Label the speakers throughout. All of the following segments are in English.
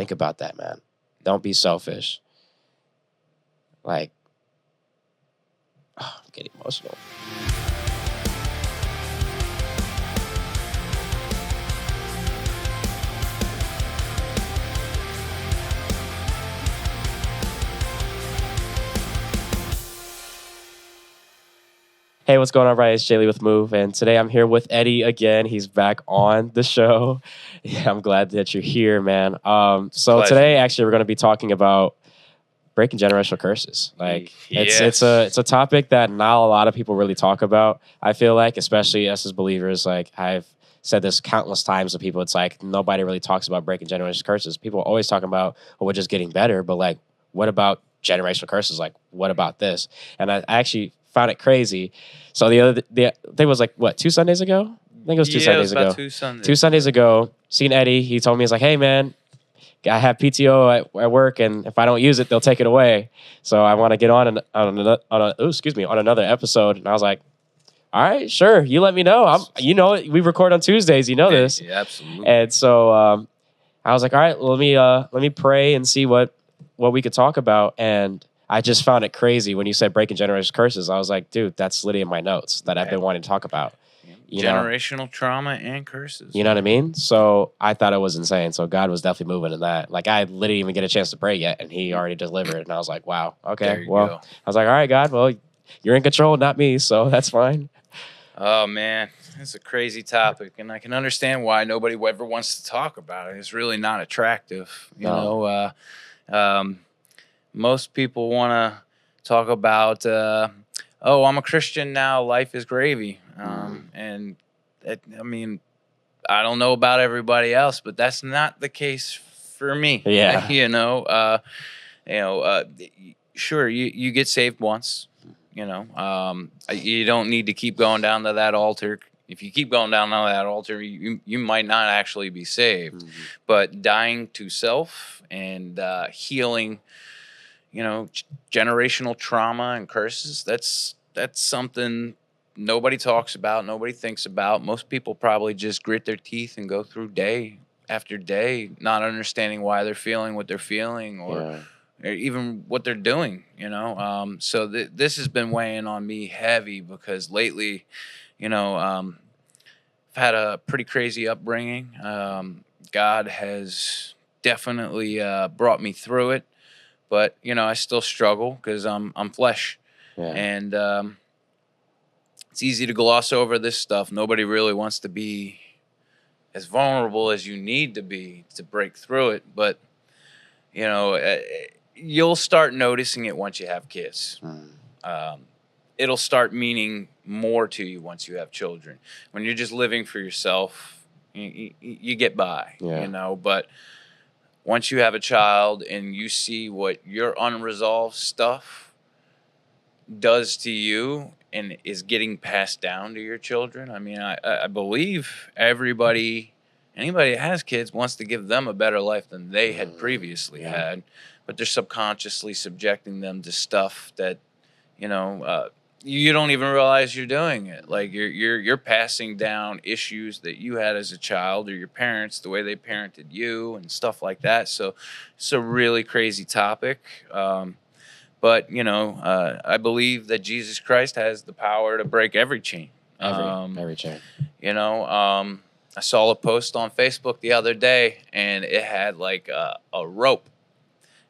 Speaker 1: Think about that, man. Don't be selfish. Like, I'm getting emotional. Hey, what's going on, everybody? It's Jaylee with Move, and today I'm here with Eddie again. He's back on the show. Yeah, I'm glad that you're here, man. So
Speaker 2: Pleasure.
Speaker 1: Today, actually, we're going to be talking about breaking generational curses. Like, it's a topic that not a lot of people really talk about. I feel like, especially us as believers. Like, I've said this countless times to people. It's like nobody really talks about breaking generational curses. People are always talking about, well, we're just getting better, but like, what about generational curses? Like, what about this? And I actually found it crazy. So I think it was like, what, 2 Sundays ago? I think it was 2 Sundays ago. 2 Sundays ago, seen Eddie. He told me, he's like, hey, man, I have PTO at work, and if I don't use it, they'll take it away. So I want to get on another episode. And I was like, all right, sure. You let me know. We record on Tuesdays. You know this.
Speaker 2: Yeah, absolutely.
Speaker 1: And so I was like, all right, let me pray and see what we could talk about. And I just found it crazy when you said breaking generational curses. I was like, dude, that's literally in my notes that I've been wanting to talk about.
Speaker 2: Generational trauma and curses.
Speaker 1: You know what I mean? So I thought it was insane. So God was definitely moving in that. Like, I literally didn't even get a chance to pray yet, and he already delivered. And I was like, wow, okay. Well, I was like, all right, God, well, you're in control, not me. So that's fine.
Speaker 2: Oh, man, it's a crazy topic. And I can understand why nobody ever wants to talk about it. It's really not attractive. You know, most people want to talk about, I'm a Christian now, life is gravy. And I don't know about everybody else, but that's not the case for me.
Speaker 1: Yeah.
Speaker 2: Sure, you get saved once, you don't need to keep going down to that altar. If you keep going down to that altar, you might not actually be saved. Mm-hmm. But dying to self and healing, generational trauma and curses, that's something nobody talks about, nobody thinks about. Most people probably just grit their teeth and go through day after day, not understanding why they're feeling what they're feeling or even what they're doing, So this has been weighing on me heavy because lately, I've had a pretty crazy upbringing. God has definitely brought me through it, but, I still struggle because I'm flesh. Yeah. And it's easy to gloss over this stuff. Nobody really wants to be as vulnerable as you need to be to break through it. But, you'll start noticing it once you have kids. It'll start meaning more to you once you have children. When you're just living for yourself, you get by, But once you have a child and you see what your unresolved stuff does to you and is getting passed down to your children. I mean, I believe anybody that has kids wants to give them a better life than they had previously had, but they're subconsciously subjecting them to stuff that, you don't even realize you're doing it. Like you're passing down issues that you had as a child or your parents, the way they parented you and stuff like that. So it's a really crazy topic. But, I believe that Jesus Christ has the power to break every chain.
Speaker 1: Every chain.
Speaker 2: I saw a post on Facebook the other day, and it had like a rope.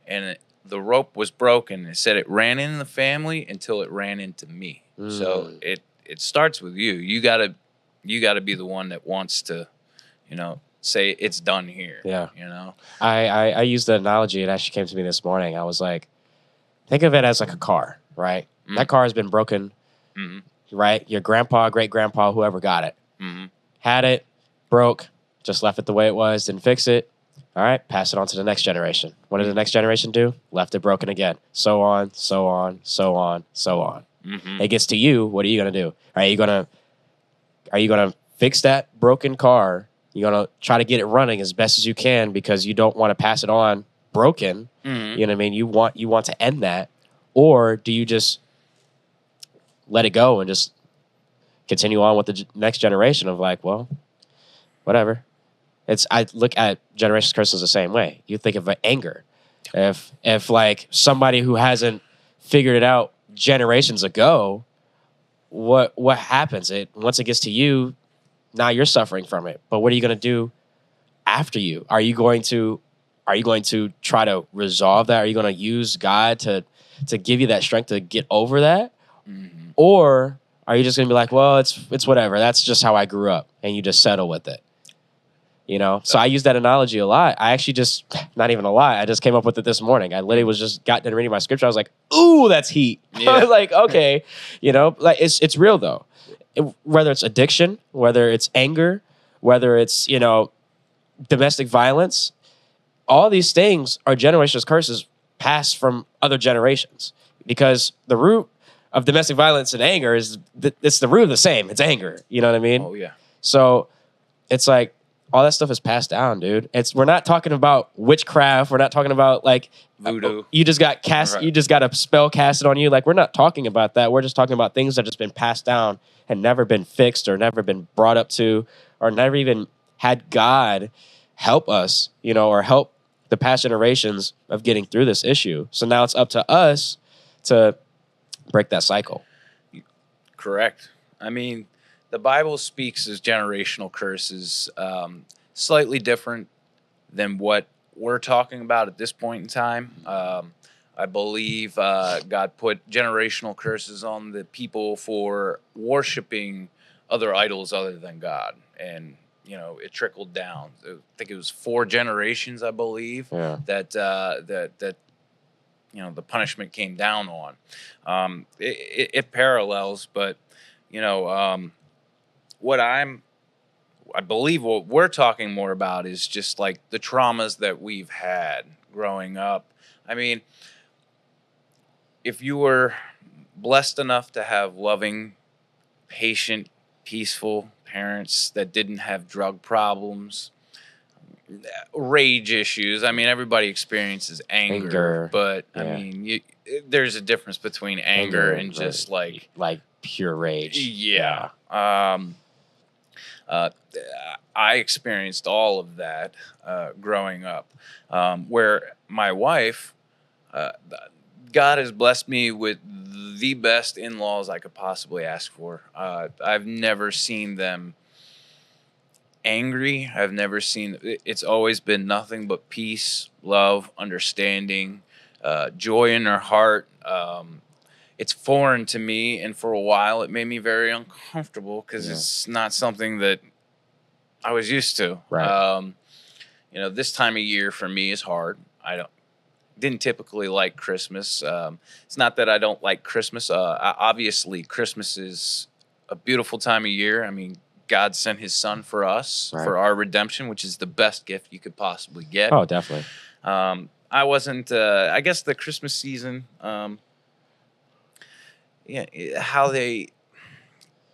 Speaker 2: And the rope was broken. It said it ran in the family until it ran into me. So it starts with you. You gotta be the one that wants to, say it's done here.
Speaker 1: Yeah. I used the analogy. It actually came to me this morning. I was like, think of it as like a car, right? Mm-hmm. That car has been broken, right? Your grandpa, great-grandpa, whoever got it, had it, broke, just left it the way it was, didn't fix it. All right, pass it on to the next generation. What did the next generation do? Left it broken again. So on, so on, so on, so on. It gets to you. What are you going to do? Are you going to fix that broken car? You're going to try to get it running as best as you can because you don't want to pass it on broken. You know what I mean? You want to end that, or do you just let it go and just continue on with the next generation of like, well, whatever. I look at generational curses the same way. You think of anger. If like somebody who hasn't figured it out generations ago, what happens? Once it gets to you, now you're suffering from it. But what are you going to do after you? Are you going to try to resolve that? Are you going to use God to give you that strength to get over that?
Speaker 2: Mm-hmm.
Speaker 1: Or are you just going to be like, well, it's whatever. That's just how I grew up, and you just settle with it? So I use that analogy a lot. I actually just, not even a lie, I just came up with it this morning. I literally got done reading my scripture. I was like, ooh, that's heat.
Speaker 2: Yeah.
Speaker 1: I was like, okay, like it's real though. Whether it's addiction, whether it's anger, whether it's, domestic violence, all these things are generational curses passed from other generations, because the root of domestic violence and anger it's the root of the same. It's anger. You know what I mean?
Speaker 2: Oh yeah.
Speaker 1: So it's like, all that stuff is passed down, dude. We're not talking about witchcraft. We're not talking about like
Speaker 2: voodoo.
Speaker 1: You just got cast. Right. You just got a spell casted on you. Like, we're not talking about that. We're just talking about things that have just been passed down and never been fixed, or never been brought up to, or never even had God help us, or help the past generations of getting through this issue. So now it's up to us to break that cycle.
Speaker 2: Correct. I mean, the Bible speaks as generational curses, slightly different than what we're talking about at this point in time. I believe God put generational curses on the people for worshiping other idols other than God. And, it trickled down. I think it was 4 generations, I believe, that the punishment came down on. It parallels, but, I believe what we're talking more about is just like the traumas that we've had growing up. I mean, if you were blessed enough to have loving, patient, peaceful parents that didn't have drug problems, rage issues. I mean, everybody experiences anger. But I mean, there's a difference between anger and just like
Speaker 1: pure rage.
Speaker 2: Yeah. I experienced all of that growing up, where my wife, God has blessed me with the best in-laws I could possibly ask for. I've never seen them angry. I've never seen, it's always been nothing but peace, love, understanding, joy in their heart. It's foreign to me, and for a while it made me very uncomfortable because it's not something that I was used to.
Speaker 1: Right.
Speaker 2: This time of year for me is hard. I didn't typically like Christmas. It's not that I don't like Christmas. Obviously, Christmas is a beautiful time of year. I mean, God sent His Son for us, for our redemption, which is the best gift you could possibly get.
Speaker 1: Oh, definitely.
Speaker 2: I wasn't. I guess the Christmas season. How they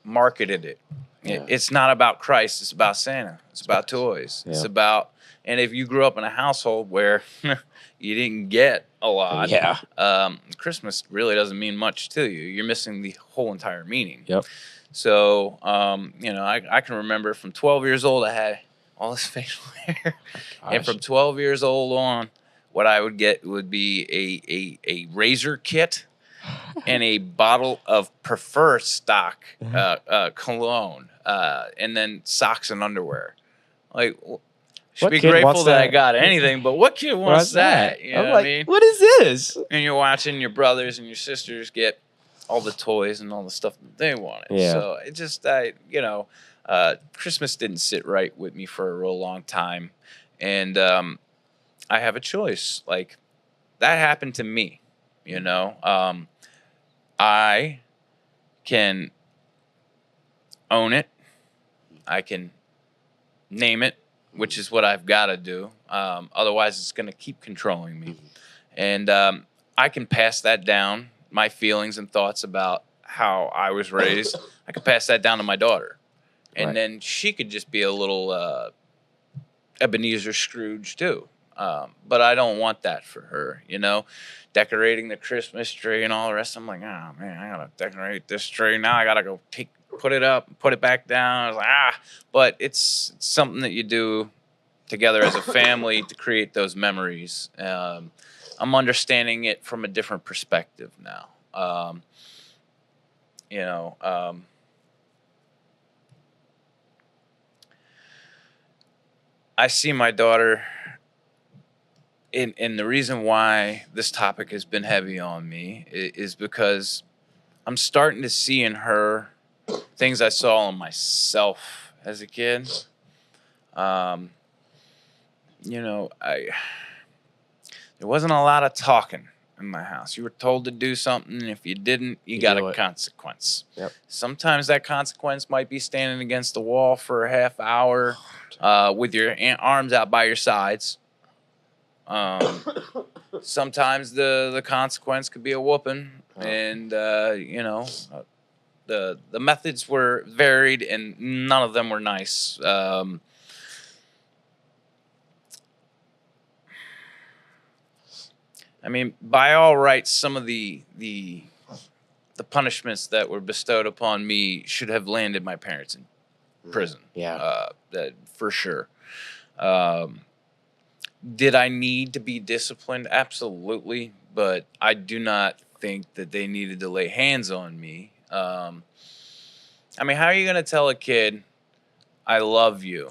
Speaker 2: marketed it. It's not about Christ. It's about Santa. It's about toys. It's about, and if you grew up in a household where you didn't get a lot, Christmas really doesn't mean much to you. You're missing the whole entire meaning.
Speaker 1: Yep.
Speaker 2: So, I can remember from 12 years old, I had all this facial hair. And from 12 years old on, what I would get would be a razor kit and a bottle of Prefer stock cologne, and then socks and underwear. Like, should be grateful that I got anything, but what kid wants that? You know what I mean?
Speaker 1: What is this?
Speaker 2: And you're watching your brothers and your sisters get all the toys and all the stuff that they wanted.
Speaker 1: Yeah.
Speaker 2: So it just, Christmas didn't sit right with me for a real long time. And I have a choice. Like, that happened to me, I can own it. I can name it, which is what I've got to do. Otherwise, it's going to keep controlling me. And I can pass that down, my feelings and thoughts about how I was raised. I can pass that down to my daughter. And then she could just be a little Ebenezer Scrooge too. But I don't want that for her, decorating the Christmas tree and all the rest. I'm like, oh man, I gotta decorate this tree. Now I gotta go put it up, put it back down. I was like, but it's something that you do together as a family to create those memories. I'm understanding it from a different perspective now. You know, I see my daughter, and the reason why this topic has been heavy on me is because I'm starting to see in her things I saw in myself as a kid. You know, there wasn't a lot of talking in my house. You were told to do something, and if you didn't, you got a consequence.
Speaker 1: Yep.
Speaker 2: Sometimes that consequence might be standing against the wall for a half hour with your arms out by your sides. Sometimes the consequence could be a whooping, and you know, the methods were varied, and none of them were nice. I mean, by all rights, some of the punishments that were bestowed upon me should have landed my parents in prison.
Speaker 1: Yeah,
Speaker 2: that for sure. Did I need to be disciplined? Absolutely, but I do not think that they needed to lay hands on me. I mean, how are you going to tell a kid, "I love you,"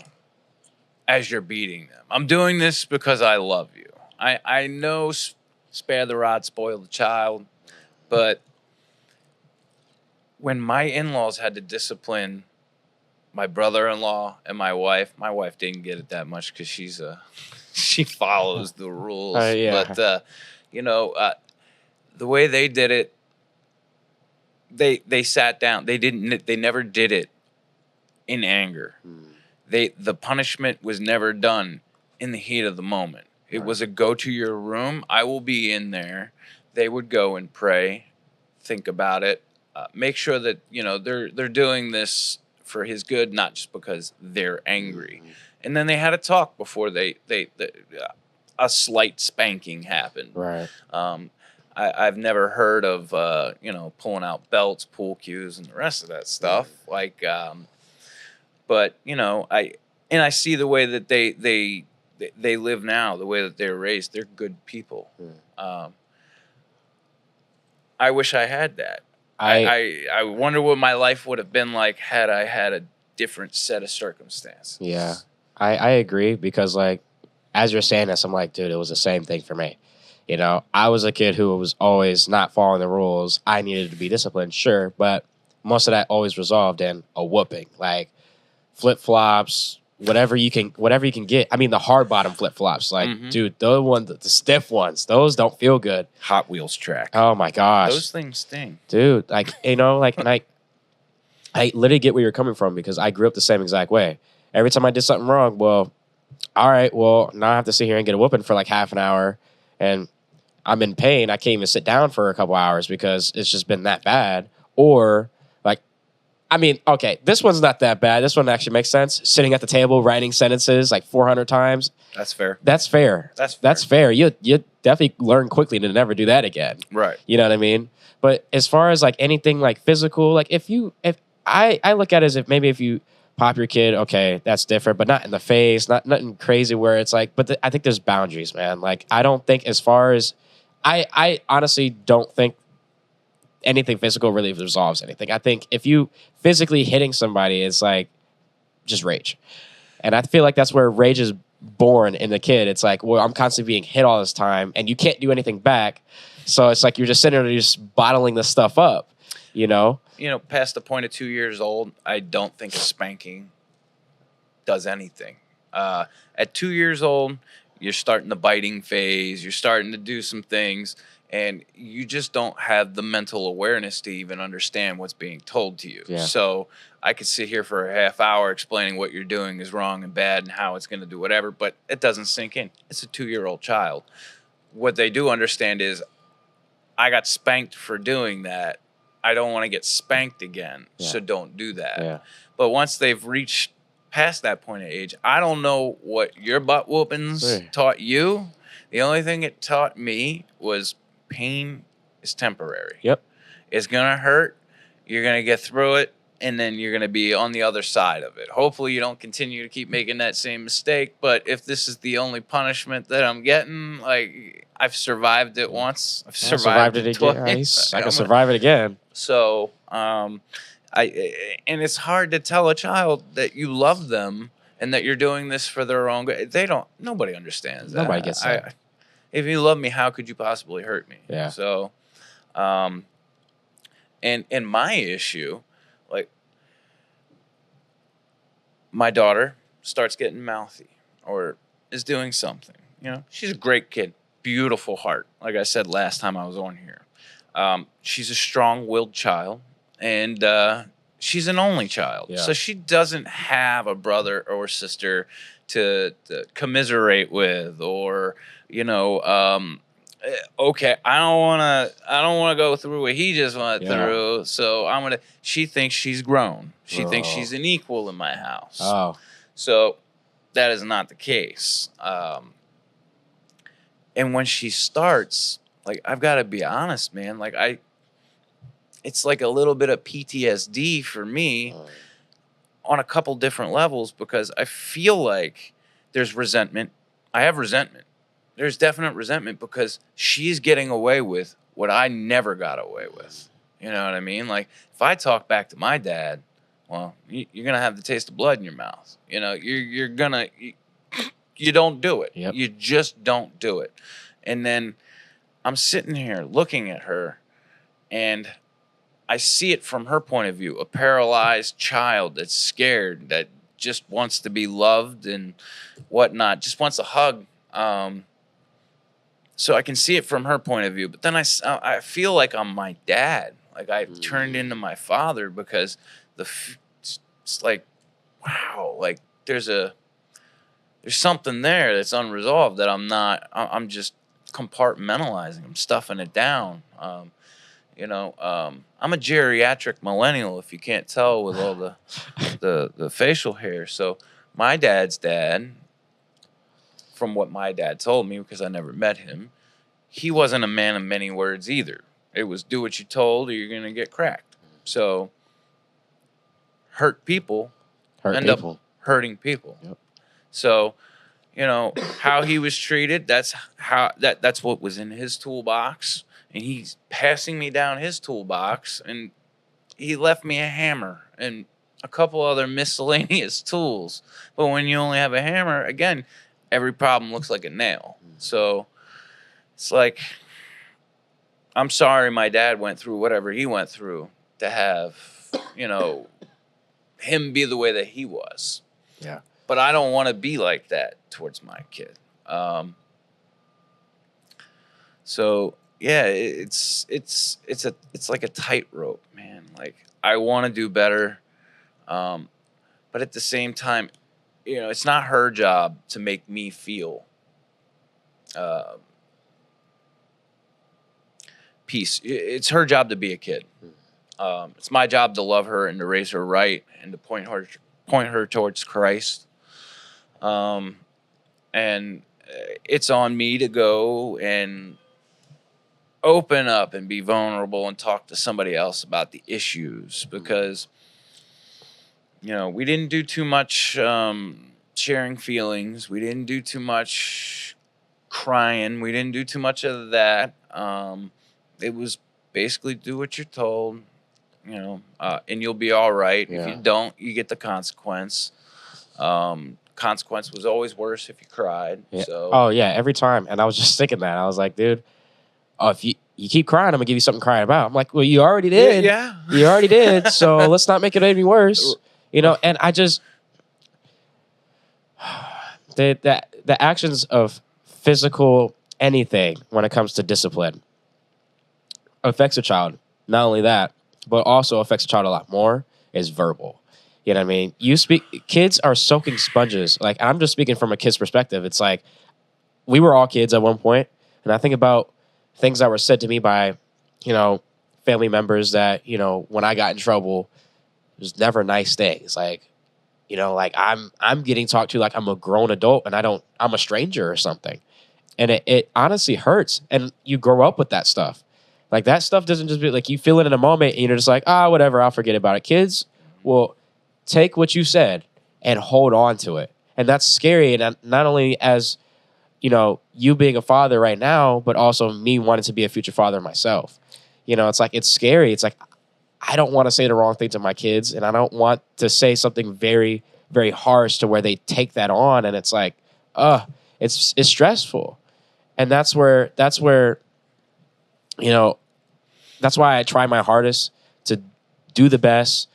Speaker 2: as you're beating them? I'm doing this because I love you. I know. Spare the rod, spoil the child. But when my in-laws had to discipline my brother-in-law and my wife didn't get it that much because she follows the rules.
Speaker 1: Yeah.
Speaker 2: But you know, the way they did it, they sat down. They never did it in anger. The punishment was never done in the heat of the moment. It was a go to your room. I will be in there. They would go and pray, think about it, make sure that they're doing this for his good, not just because they're angry. And then they had a talk before a slight spanking happened.
Speaker 1: Right.
Speaker 2: I've never heard of pulling out belts, pool cues, and the rest of that stuff. Like, but I see the way that they live now, the way that they're raised. They're good people. I wish I had that. I wonder what my life would have been like had I had a different set of circumstances.
Speaker 1: Yeah, I agree because, like, as you're saying this, I'm like, dude, it was the same thing for me. You know, I was a kid who was always not following the rules. I needed to be disciplined, sure, but most of that always resolved in a whooping, like flip-flops, whatever you can get. I mean, the hard bottom flip-flops, like, dude, the stiff ones, those don't feel good.
Speaker 2: Hot Wheels track.
Speaker 1: Oh my gosh.
Speaker 2: Those things sting.
Speaker 1: Dude, like, and I literally get where you're coming from because I grew up the same exact way. Every time I did something wrong, well, all right, well, now I have to sit here and get a whooping for like half an hour, and I'm in pain. I can't even sit down for a couple hours because it's just been that bad. Or, like, I mean, okay, this one's not that bad. This one actually makes sense. Sitting at the table, writing sentences like 400 times.
Speaker 2: That's fair.
Speaker 1: That's fair. That's fair. You definitely learn quickly to never do that again.
Speaker 2: Right.
Speaker 1: You know what I mean? But as far as like anything like physical, like if I look at it as if you pop your kid, okay, that's different, but not in the face, nothing crazy where it's like, but I think there's boundaries, man. Like, I don't think as far as, I honestly don't think anything physical really resolves anything. I think if you physically hitting somebody, it's like just rage. And I feel like that's where rage is born in the kid. It's like, well, I'm constantly being hit all this time and you can't do anything back. So it's like you're just sitting there just bottling this stuff up, you know?
Speaker 2: Past the point of 2 years old, I don't think a spanking does anything. At 2 years old, you're starting the biting phase. You're starting to do some things, and you just don't have the mental awareness to even understand what's being told to you.
Speaker 1: Yeah.
Speaker 2: So I could sit here for a half hour explaining what you're doing is wrong and bad and how it's going to do whatever, but it doesn't sink in. It's a 2-year-old child. What they do understand is I got spanked for doing that. I don't want to get spanked again, so don't do that.
Speaker 1: Yeah.
Speaker 2: But once they've reached past that point of age, I don't know what your butt whoopings taught you. The only thing it taught me was pain is temporary.
Speaker 1: Yep.
Speaker 2: It's going to hurt. You're going to get through it, and then you're going to be on the other side of it. Hopefully you don't continue to keep making that same mistake, but if this is the only punishment that I'm getting, like, I've survived it once. I've survived it twice.
Speaker 1: I can survive it again.
Speaker 2: So, and it's hard to tell a child that you love them and that you're doing this for their own good. Nobody understands that.
Speaker 1: Nobody gets that.
Speaker 2: If you love me, how could you possibly hurt me?
Speaker 1: Yeah.
Speaker 2: So, and my issue, like, my daughter starts getting mouthy or is doing something. You know, she's a great kid, beautiful heart. Like I said last time I was on here, she's a strong-willed child, and she's an only child, so she doesn't have a brother or sister to commiserate with, or okay, I don't want to go through what he just went through, so she thinks she's grown. She thinks she's an equal in my house.
Speaker 1: Oh.
Speaker 2: So that is not the case. And when she starts, like, I've got to be honest, man, like, it's like a little bit of PTSD for me on a couple different levels, because I feel like there's resentment. I have resentment. There's definite resentment because she's getting away with what I never got away with. You know what I mean? Like, if I talk back to my dad, well, you're going to have the taste of blood in your mouth. You know, you're going to, you don't do it.
Speaker 1: Yep.
Speaker 2: You just don't do it. And then I'm sitting here looking at her, and I see it from her point of view, a paralyzed child that's scared, that just wants to be loved and whatnot, just wants a hug. So I can see it from her point of view. But then I feel like I'm my dad. Like, I've turned into my father, because it's like, wow, like there's something there that's unresolved that I'm just compartmentalizing. I'm stuffing it down. I'm a geriatric millennial, if you can't tell, with all the facial hair. So my dad's dad, from what my dad told me, because I never met him, he wasn't a man of many words either. It was do what you're told or you're going to get cracked. So hurt people end up hurting people.
Speaker 1: Yep.
Speaker 2: So, how he was treated, that's what was in his toolbox. And he's passing me down his toolbox, and he left me a hammer and a couple other miscellaneous tools. But when you only have a hammer, again, every problem looks like a nail. So it's like, I'm sorry my dad went through whatever he went through to have, him be the way that he was.
Speaker 1: Yeah.
Speaker 2: But I don't want to be like that towards my kid. So yeah, it's like a tightrope, man. Like, I want to do better, but at the same time, it's not her job to make me feel peace. It's her job to be a kid. It's my job to love her and to raise her right and to point her towards Christ. And it's on me to go and open up and be vulnerable and talk to somebody else about the issues, because we didn't do too much sharing feelings. We didn't do too much crying. We didn't do too much of that. It was basically do what you're told, and you'll be all right. Yeah. If you don't, you get the consequence. Consequence was always worse if you cried.
Speaker 1: Yeah.
Speaker 2: So.
Speaker 1: Oh, yeah, every time. And I was just thinking that. I was like, dude, if you keep crying, I'm going to give you something to cry about. I'm like, well, you already did.
Speaker 2: Yeah.
Speaker 1: You already did. So let's not make it any worse. And I just... The actions of physical anything when it comes to discipline affects a child. Not only that, but also affects a child a lot more is verbal. You know what I mean? Kids are soaking sponges. Like, I'm just speaking from a kid's perspective. It's like, we were all kids at one point, and I think about things that were said to me by, family members that, when I got in trouble, it was never nice things. Like, like I'm getting talked to like I'm a grown adult and I'm a stranger or something. And it honestly hurts. And you grow up with that stuff. Like, that stuff doesn't just be like, you feel it in a moment and you're just like, whatever, I'll forget about it. Kids Well, take what you said and hold on to it. And that's scary. And not only as, you being a father right now, but also me wanting to be a future father myself. It's like, it's scary. It's like, I don't want to say the wrong thing to my kids, and I don't want to say something very, very harsh to where they take that on. And it's like, it's stressful. And that's where, that's why I try my hardest to do the best,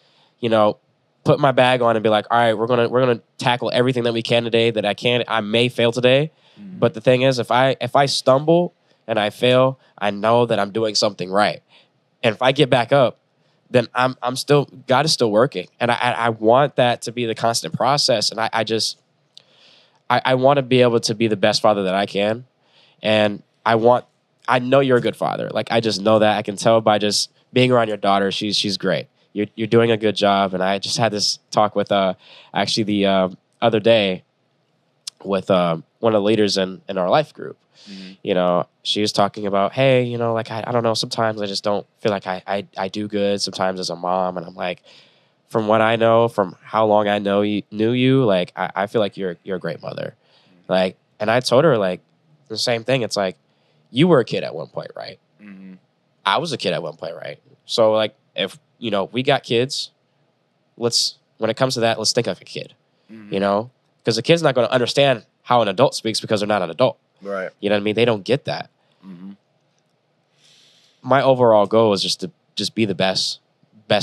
Speaker 1: put my bag on and be like, all right, we're gonna tackle everything that we can today that I can. I may fail today, but the thing is, if I stumble and I fail, I know that I'm doing something right. And if I get back up, then I'm still, God is still working. And I want that to be the constant process. And I want to be able to be the best father that I can. And I know you're a good father. Like, I just know that. I can tell by just being around your daughter. She's great. You're doing a good job. And I just had this talk with actually the other day with one of the leaders in our life group. Mm-hmm. She was talking about, hey, like, I don't know, sometimes I just don't feel like I do good sometimes as a mom. And I'm like, from what I know, from how long I knew you, like, I feel like you're a great mother. Mm-hmm. Like, and I told her, like, the same thing. It's like, you were a kid at one point, right? Mm-hmm. I was a kid at one point, right? So, like, if, we got kids, when it comes to that, let's think like a kid, mm-hmm. Because the kid's not going to understand how an adult speaks because they're not an adult.
Speaker 2: Right.
Speaker 1: You know what I mean? They don't get that. Mm-hmm. My overall goal is just to be the best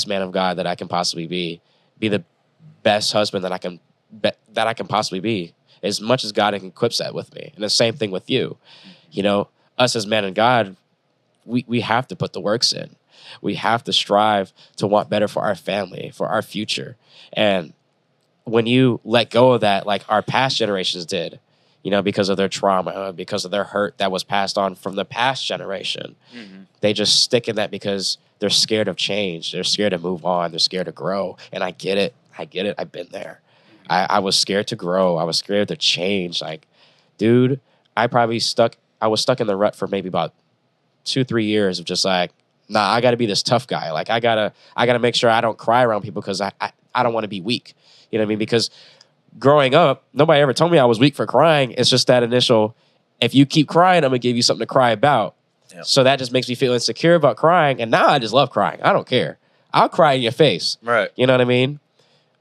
Speaker 1: man of God that I can possibly be the best husband that I can possibly be, as much as God equips that with me. And the same thing with you. Mm-hmm. Us as men of God, we have to put the works in. We have to strive to want better for our family, for our future. And when you let go of that, like our past generations did, because of their trauma, because of their hurt that was passed on from the past generation, mm-hmm. they just stick in that because they're scared of change. They're scared to move on. They're scared to grow. And I get it. I've been there. Mm-hmm. I was scared to grow. I was scared to change. Like, dude, I was stuck in the rut for maybe about 2-3 years of just like, nah, I got to be this tough guy. Like, I gotta make sure I don't cry around people because I don't want to be weak. You know what I mean? Because growing up, nobody ever told me I was weak for crying. It's just that initial, if you keep crying, I'm going to give you something to cry about. Yep. So that just makes me feel insecure about crying. And now I just love crying. I don't care. I'll cry in your face.
Speaker 2: Right.
Speaker 1: You know what I mean?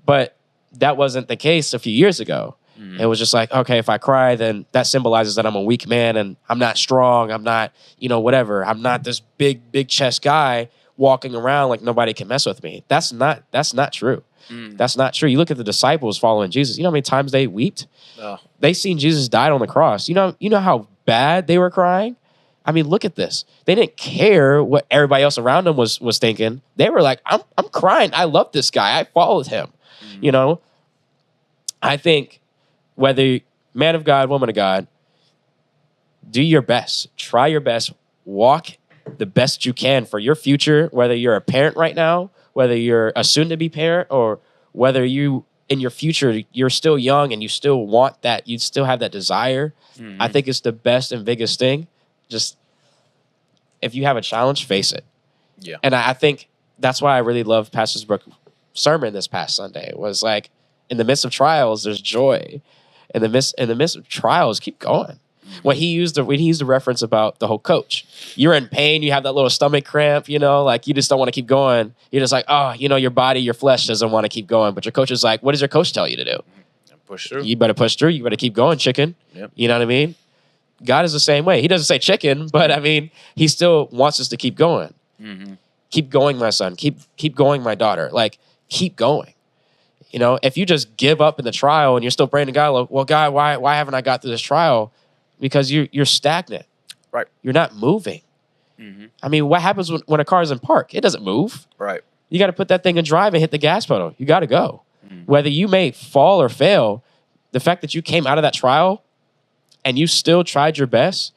Speaker 1: But that wasn't the case a few years ago. Mm-hmm. It was just like, okay, if I cry, then that symbolizes that I'm a weak man and I'm not strong. I'm not, whatever. I'm not this big chest guy walking around like nobody can mess with me. That's not true. Mm. That's not true. You look at the disciples following Jesus. You know how many times they wept? Oh. They seen Jesus died on the cross. You know how bad they were crying? I mean, look at this. They didn't care what everybody else around them was thinking. They were like, I'm crying. I love this guy. I followed him. Mm. I think whether man of God, woman of God, do your best. Try your best. Walk the best you can for your future, whether you're a parent right now, whether you're a soon-to-be parent, or whether you, in your future, you're still young and you still want that, you still have that desire. Mm-hmm. I think it's the best and biggest thing. Just, if you have a challenge, face it. Yeah. And I think that's why I really love Pastor Brooks' sermon this past Sunday. It was like, in the midst of trials, there's joy. In the midst of trials, keep going. When he used the reference about the whole coach, you're in pain, you have that little stomach cramp, like you just don't want to keep going. You're just like, your body, your flesh doesn't want to keep going. But your coach is like, what does your coach tell you to do?
Speaker 2: Push through.
Speaker 1: You better push through. You better keep going, chicken. Yep. You know what I mean? God is the same way. He doesn't say chicken, but I mean, he still wants us to keep going. Mm-hmm. Keep going, my son. Keep going, my daughter. Like, keep going. If you just give up in the trial and you're still praying to God, like, well, God, why haven't I got through this trial? Because you're stagnant. Right. You're not moving. Mm-hmm. I mean, what happens when a car is in park? It doesn't move. Right. You got to put that thing in drive and hit the gas pedal. You got to go. Mm-hmm. Whether you may fall or fail, the fact that you came out of that trial and you still tried your best,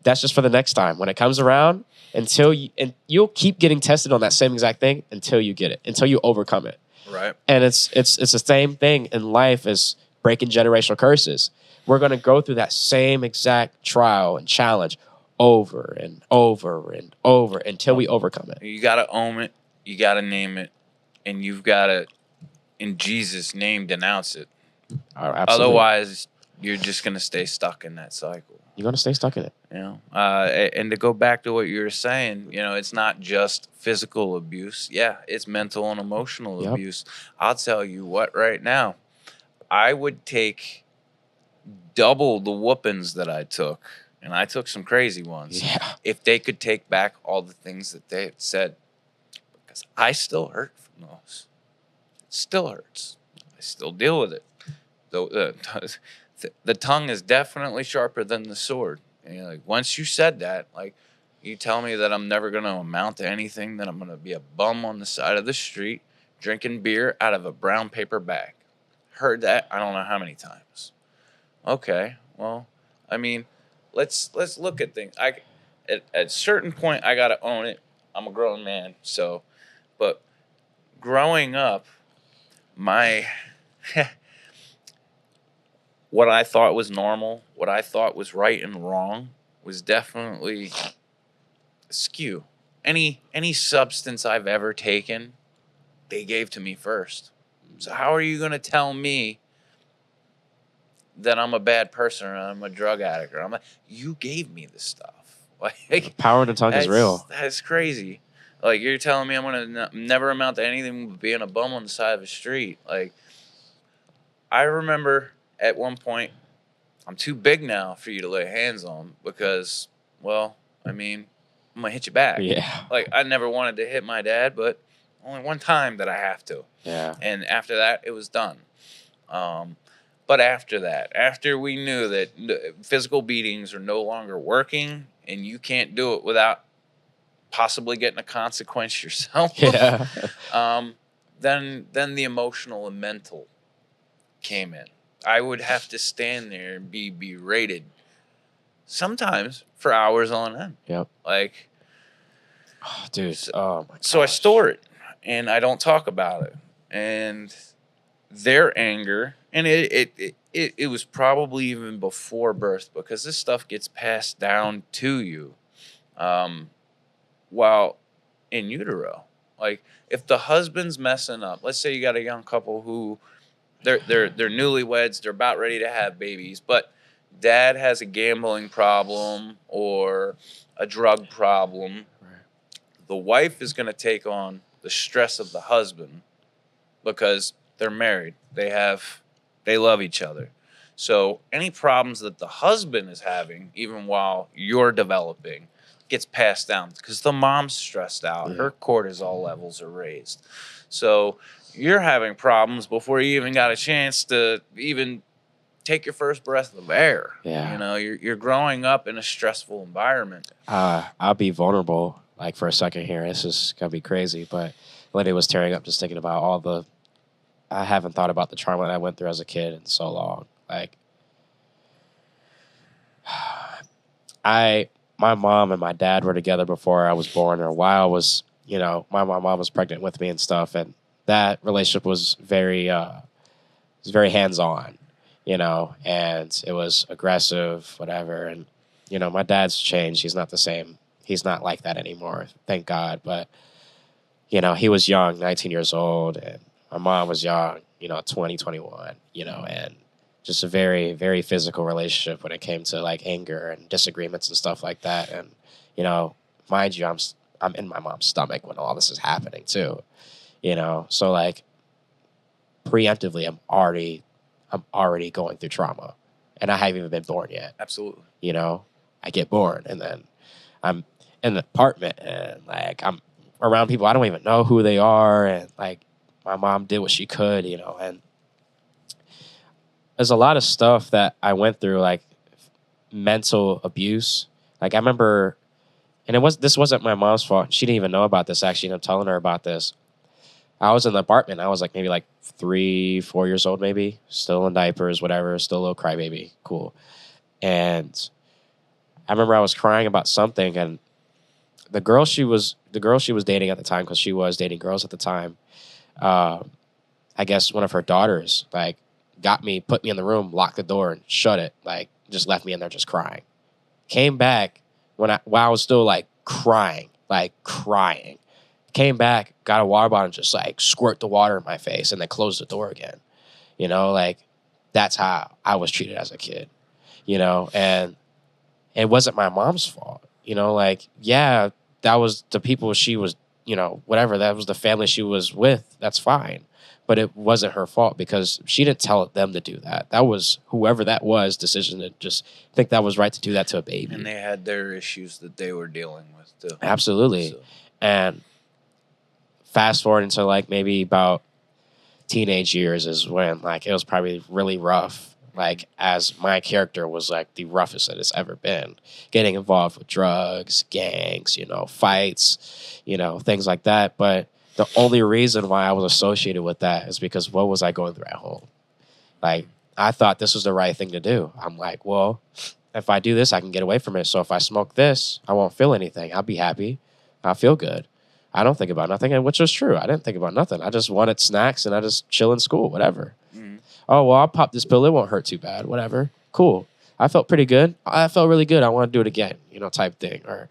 Speaker 1: that's just for the next time. When it comes around, and you'll keep getting tested on that same exact thing until you get it, until you overcome it. Right. And it's the same thing in life as breaking generational curses. We're going to go through that same exact trial and challenge over and over and over until we overcome it.
Speaker 2: You got to own it. You got to name it. and you've got to, in Jesus' name, denounce it.
Speaker 1: Absolutely.
Speaker 2: Otherwise, you're just going to stay stuck in that cycle.
Speaker 1: You're going to stay stuck in it.
Speaker 2: You know, and to go back to what you were saying, you know, it's not just physical abuse. Yeah, it's mental and emotional abuse. I'll tell you what, right now, I would take double the whoopings that I took, and I took some crazy ones, if they could take back all the things that they had said, because I still hurt from those. It still hurts. I still deal with it. The tongue is definitely sharper than the sword. And like, once you said that, like, you tell me that I'm never going to amount to anything, that I'm going to be a bum on the side of the street drinking beer out of a brown paper bag. Heard that I don't know how many times. Okay, well, I mean, let's look at things. At a certain point, I got to own it. I'm a grown man, so. But growing up, what I thought was normal, what I thought was right and wrong, was definitely askew. Any substance I've ever taken, they gave to me first. So how are you going to tell me that I'm a bad person or I'm a drug addict or you gave me this stuff? Like,
Speaker 1: the power of the tongue is real.
Speaker 2: That's crazy. Like, you're telling me I'm going to never amount to anything but being a bum on the side of the street. Like, I remember at one point, I'm too big now for you to lay hands on because, well, I mean, I'm going to hit you back.
Speaker 1: Yeah.
Speaker 2: Like, I never wanted to hit my dad, but only one time that I have to.
Speaker 1: Yeah.
Speaker 2: And after that, it was done. But after that, after we knew that physical beatings are no longer working and you can't do it without possibly getting a consequence yourself, then the emotional and mental came in. I would have to stand there and be berated, sometimes for hours on end.
Speaker 1: Yep.
Speaker 2: Like,
Speaker 1: oh, dude. Oh my gosh.
Speaker 2: So I store it and I don't talk about it. And their anger, and it was probably even before birth, because this stuff gets passed down to you while in utero. Like, if the husband's messing up, let's say you got a young couple who they're newlyweds, they're about ready to have babies, but dad has a gambling problem or a drug problem. Right. The wife is going to take on the stress of the husband because they're married. They love each other. So any problems that the husband is having, even while you're developing, gets passed down because the mom's stressed out. Yeah. Her cortisol levels are raised. So you're having problems before you even got a chance to even take your first breath of air.
Speaker 1: Yeah.
Speaker 2: You know, you're growing up in a stressful environment.
Speaker 1: I'll be vulnerable, like, for a second here. This is going to be crazy, but Lydia was tearing up just thinking about I haven't thought about the trauma that I went through as a kid in so long. Like, my mom and my dad were together before I was born, or while I was, you know, my mom was pregnant with me and stuff, and that relationship was very hands-on, you know, and it was aggressive, whatever. And, you know, my dad's changed. He's not the same. He's not like that anymore, thank God. But, you know, he was young, 19 years old, and my mom was young, you know, 20, 21, you know, and just a very, very physical relationship when it came to, like, anger and disagreements and stuff like that. And, you know, mind you, I'm in my mom's stomach when all this is happening too, you know. So, like, preemptively, I'm already going through trauma, and I haven't even been born yet.
Speaker 2: Absolutely.
Speaker 1: You know, I get born, and then I'm in the apartment, and, like, I'm around people I don't even know who they are, and, like, my mom did what she could, you know, and there's a lot of stuff that I went through, like mental abuse. Like, I remember, and this wasn't my mom's fault. She didn't even know about this, actually, and I'm telling her about this. I was in the apartment. I was like maybe like 3, 4 years old, maybe, still in diapers, whatever, still a little crybaby, cool. And I remember I was crying about something, and the girl she was dating at the time, because she was dating girls at the time, I guess one of her daughters, like, put me in the room, locked the door, and shut it, like, just left me in there just crying. Came back while I was still, like, crying. came back, got a water bottle, and just like squirt the water in my face, and then closed the door again. You know, like that's how I was treated as a kid. You know, and it wasn't my mom's fault. You know, like yeah, that was the people she was. You know, whatever, that was the family she was with. That's fine. But it wasn't her fault because she didn't tell them to do that. That was whoever that was decision to just think that was right to do that to a baby.
Speaker 2: And they had their issues that they were dealing with too.
Speaker 1: Absolutely. So. And fast forward into like maybe about teenage years is when like it was probably really rough. Like as my character was like the roughest that it's ever been. Getting involved with drugs, gangs, you know, fights, you know, things like that. But the only reason why I was associated with that is because what was I going through at home? Like, I thought this was the right thing to do. I'm like, well, if I do this, I can get away from it. So if I smoke this, I won't feel anything. I'll be happy. I'll feel good. I don't think about nothing, which was true. I didn't think about nothing. I just wanted snacks and I just chill in school, whatever. Mm-hmm. Oh, well, I'll pop this pill. It won't hurt too bad, whatever. Cool. I felt pretty good. I felt really good. I want to do it again, you know, type thing. Or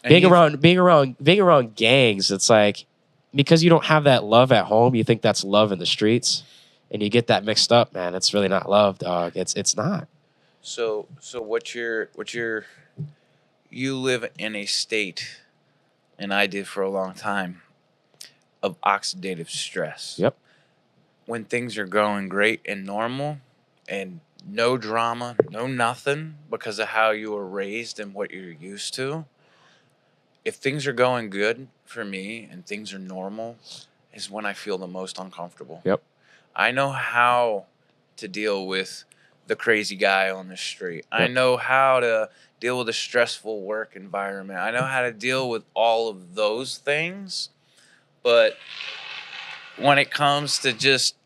Speaker 1: being around gangs, it's like because you don't have that love at home, you think that's love in the streets, and you get that mixed up, man. It's really not love, dog. It's not.
Speaker 2: So you live in a state, and I did for a long time, of oxidative stress.
Speaker 1: Yep.
Speaker 2: When things are going great and normal, and no drama, no nothing, because of how you were raised and what you're used to. If things are going good for me and things are normal, is when I feel the most uncomfortable.
Speaker 1: Yep.
Speaker 2: I know how to deal with the crazy guy on the street. Yep. I know how to deal with a stressful work environment. I know how to deal with all of those things. But when it comes to just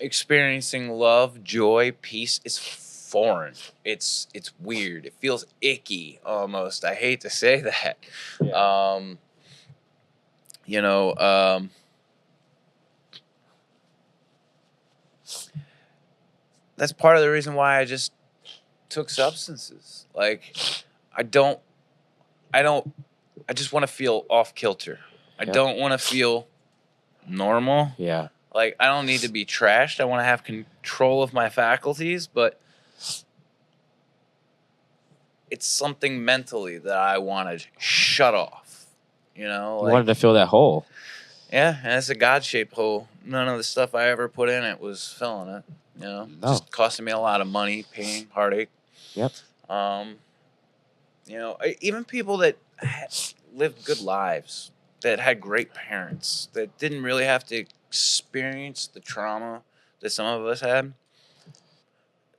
Speaker 2: experiencing love, joy, peace, it's foreign. It's weird. It feels icky almost. I hate to say that. Yeah. That's part of the reason why I just took substances. Like I just want to feel off kilter. I don't want to feel normal.
Speaker 1: Yeah.
Speaker 2: Like, I don't need to be trashed. I want to have control of my faculties, but it's something mentally that I want to shut off. You know?
Speaker 1: You wanted to fill that hole.
Speaker 2: Yeah, and it's a God-shaped hole. None of the stuff I ever put in it was filling it. You know?
Speaker 1: No.
Speaker 2: Just costing me a lot of money, pain, heartache.
Speaker 1: Yep.
Speaker 2: You know, even people that lived good lives, that had great parents, that didn't really have to experience the trauma that some of us had.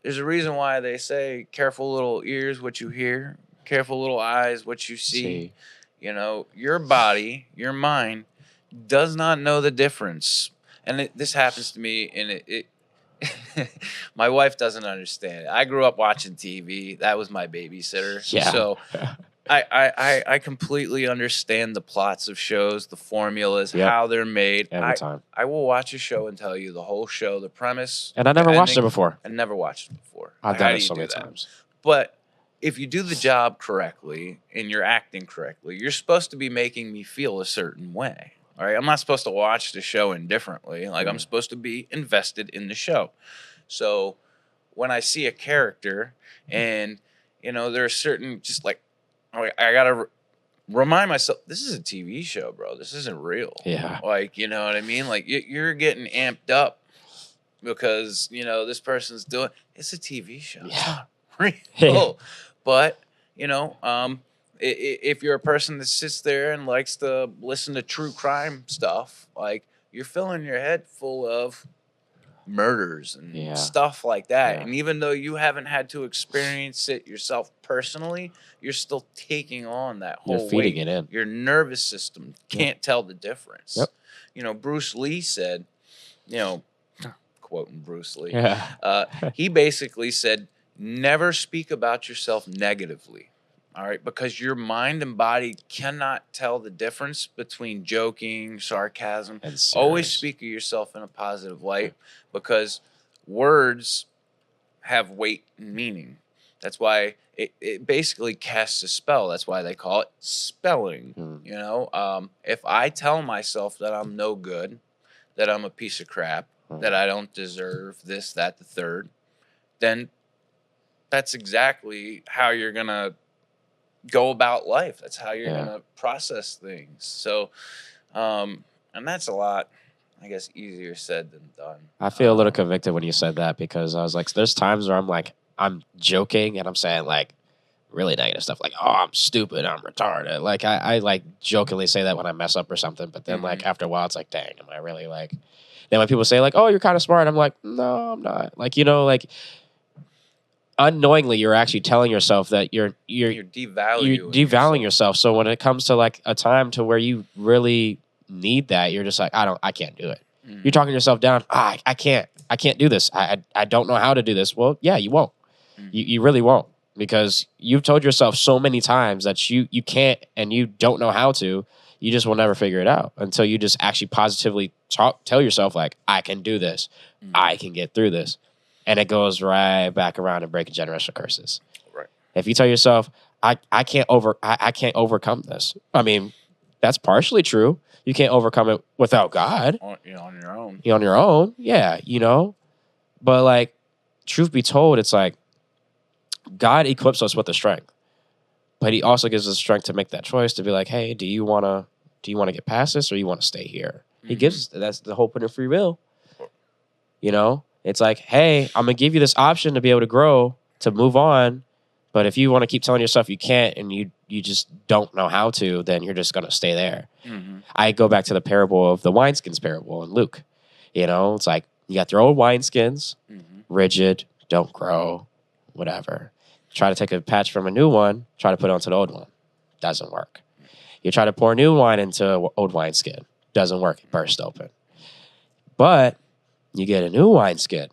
Speaker 2: There's a reason why they say, careful little ears what you hear, careful little eyes what you see. You know, your body, your mind does not know the difference. And this happens to me, and it my wife doesn't understand it. I grew up watching TV. That was my babysitter.
Speaker 1: Yeah.
Speaker 2: So I completely understand the plots of shows, the formulas, how they're made.
Speaker 1: Every time.
Speaker 2: I will watch a show and tell you the whole show, the premise.
Speaker 1: And I never watched it before.
Speaker 2: I never watched it before.
Speaker 1: I've done it so many times.
Speaker 2: But if you do the job correctly and you're acting correctly, you're supposed to be making me feel a certain way. All right, I'm not supposed to watch the show indifferently. Like, I'm supposed to be invested in the show. So when I see a character and, you know, there are certain, just like, I got to remind myself, this is a TV show, bro. This isn't real.
Speaker 1: Yeah.
Speaker 2: Like, you know what I mean? Like, you're getting amped up because, you know, this person's doing, it's a TV show.
Speaker 1: Yeah.
Speaker 2: Real. But, you know, if you're a person that sits there and likes to listen to true crime stuff, like, you're filling your head full of murders and stuff like that. Yeah. And even though you haven't had to experience it yourself personally, you're still taking on that whole
Speaker 1: You're feeding it in.
Speaker 2: Your nervous system can't tell the difference. Yep. You know, Bruce Lee said, you know, quoting Bruce Lee, he basically said, never speak about yourself negatively. All right, because your mind and body cannot tell the difference between joking, sarcasm. Always speak of yourself in a positive light because words have weight and meaning. That's why it basically casts a spell. That's why they call it spelling. You know, if I tell myself that I'm no good, that I'm a piece of crap, that I don't deserve this, that, the third, then that's exactly how you're going to go about life. That's how you're going to process things. So, and that's a lot, I guess, easier said than done.
Speaker 1: I feel a little convicted when you said that, because I was like, there's times where I'm like, I'm joking and I'm saying like really negative stuff, like, oh, I'm stupid, I'm retarded. Like I like jokingly say that when I mess up or something, but then like after a while it's like, dang, am I really like? Then when people say like, oh, you're kind of smart, I'm like, no, I'm not. Like, you know, like unknowingly you're actually telling yourself that you're devaluing yourself. So when it comes to like a time to where you really need that, you're just like, I can't do it. You're talking yourself down. I can't do this. I don't know how to do this. Well, yeah, you won't. You really won't, because you've told yourself so many times that you can't and you don't know how to. You just will never figure it out until you just actually positively tell yourself like, I can do this. I can get through this. And it goes right back around and breaking generational curses.
Speaker 2: Right.
Speaker 1: If you tell yourself, I can't overcome this. I mean, that's partially true. You can't overcome it without God.
Speaker 2: On your own.
Speaker 1: On your own, yeah, you know. But like, truth be told, it's like God equips us with the strength, but He also gives us the strength to make that choice to be like, hey, do you want to get past this, or you want to stay here? He gives us, that's the whole point of free will. You know, it's like, hey, I'm gonna give you this option to be able to grow, to move on. But if you want to keep telling yourself you can't and you just don't know how to, then you're just gonna stay there. I go back to the parable of the wineskins parable in Luke. You know, it's like you got your old wineskins, rigid, don't grow, whatever. Try to take a patch from a new one, try to put it onto the old one. Doesn't work. You try to pour new wine into an old wineskin. Doesn't work. It bursts open. But you get a new wineskin.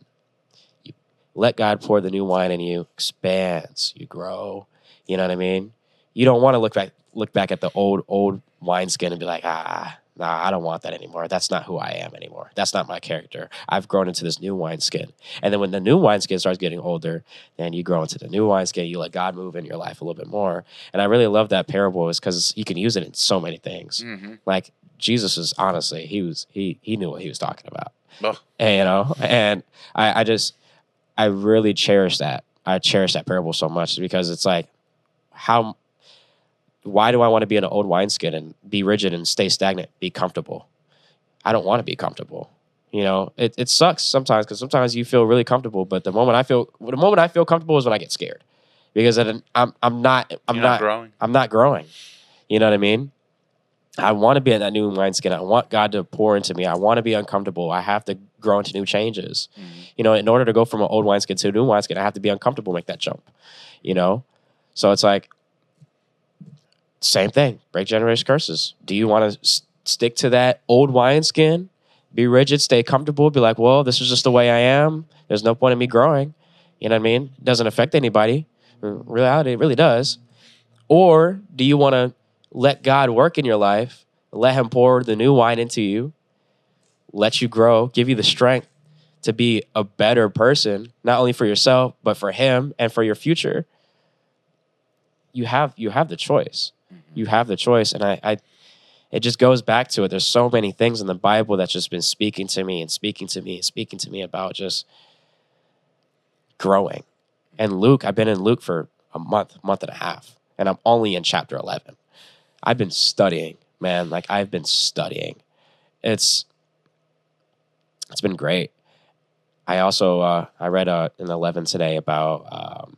Speaker 1: You let God pour the new wine in you, expands, you grow. You know what I mean? You don't want to look back at the old wineskin and be like, nah, I don't want that anymore. That's not who I am anymore. That's not my character. I've grown into this new wineskin. And then when the new wineskin starts getting older, then you grow into the new wineskin. You let God move in your life a little bit more. And I really love that parable, is because you can use it in so many things. Like Jesus is honestly, he knew what he was talking about. And, you know, and I really cherish that. I cherish that parable so much, because it's like, why do I want to be in an old wineskin and be rigid and stay stagnant, be comfortable? I don't want to be comfortable. You know, it sucks sometimes, because sometimes you feel really comfortable, but the moment I feel comfortable is when I get scared, because then I'm not growing. You know what I mean? I want to be in that new wineskin. I want God to pour into me. I want to be uncomfortable. I have to grow into new changes. You know, in order to go from an old wineskin to a new wineskin, I have to be uncomfortable, make that jump. You know, so it's like, same thing, break generation curses. Do you want to stick to that old wineskin, be rigid, stay comfortable, be like, well, this is just the way I am. There's no point in me growing. You know what I mean? It doesn't affect anybody. In reality, it really does. Or do you want to let God work in your life, let Him pour the new wine into you, let you grow, give you the strength to be a better person, not only for yourself, but for Him and for your future? You have the choice. You have the choice. And I it just goes back to it. There's so many things in the Bible that's just been speaking to me about just growing. And Luke, I've been in Luke for a month and a half, and I'm only in chapter 11. I've been studying, man. Like, I've been studying. It's been great. I also, I read in 11 today about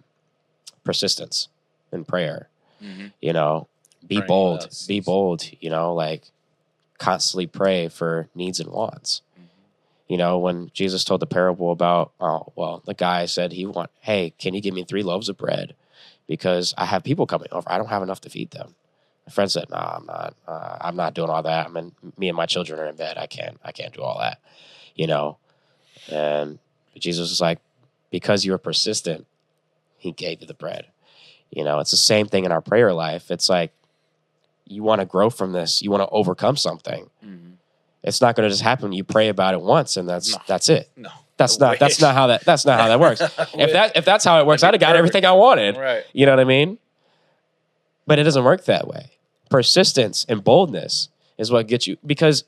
Speaker 1: persistence in prayer. You know, be bold, you know, like constantly pray for needs and wants. You know, when Jesus told the parable about, the guy said hey, can you give me 3 loaves of bread? Because I have people coming over. I don't have enough to feed them. My friend said, no, I'm not. I'm not doing all that. Me and my children are in bed. I can't do all that, you know. And Jesus was like, because you were persistent, He gave you the bread. You know, it's the same thing in our prayer life. It's like, you want to grow from this. You want to overcome something. It's not going to just happen. You pray about it once and that's it.
Speaker 2: No.
Speaker 1: That's not how that works. If that's how it works, I'd have got everything I wanted.
Speaker 2: Right.
Speaker 1: You know what I mean? But it doesn't work that way. Persistence and boldness is what gets you, because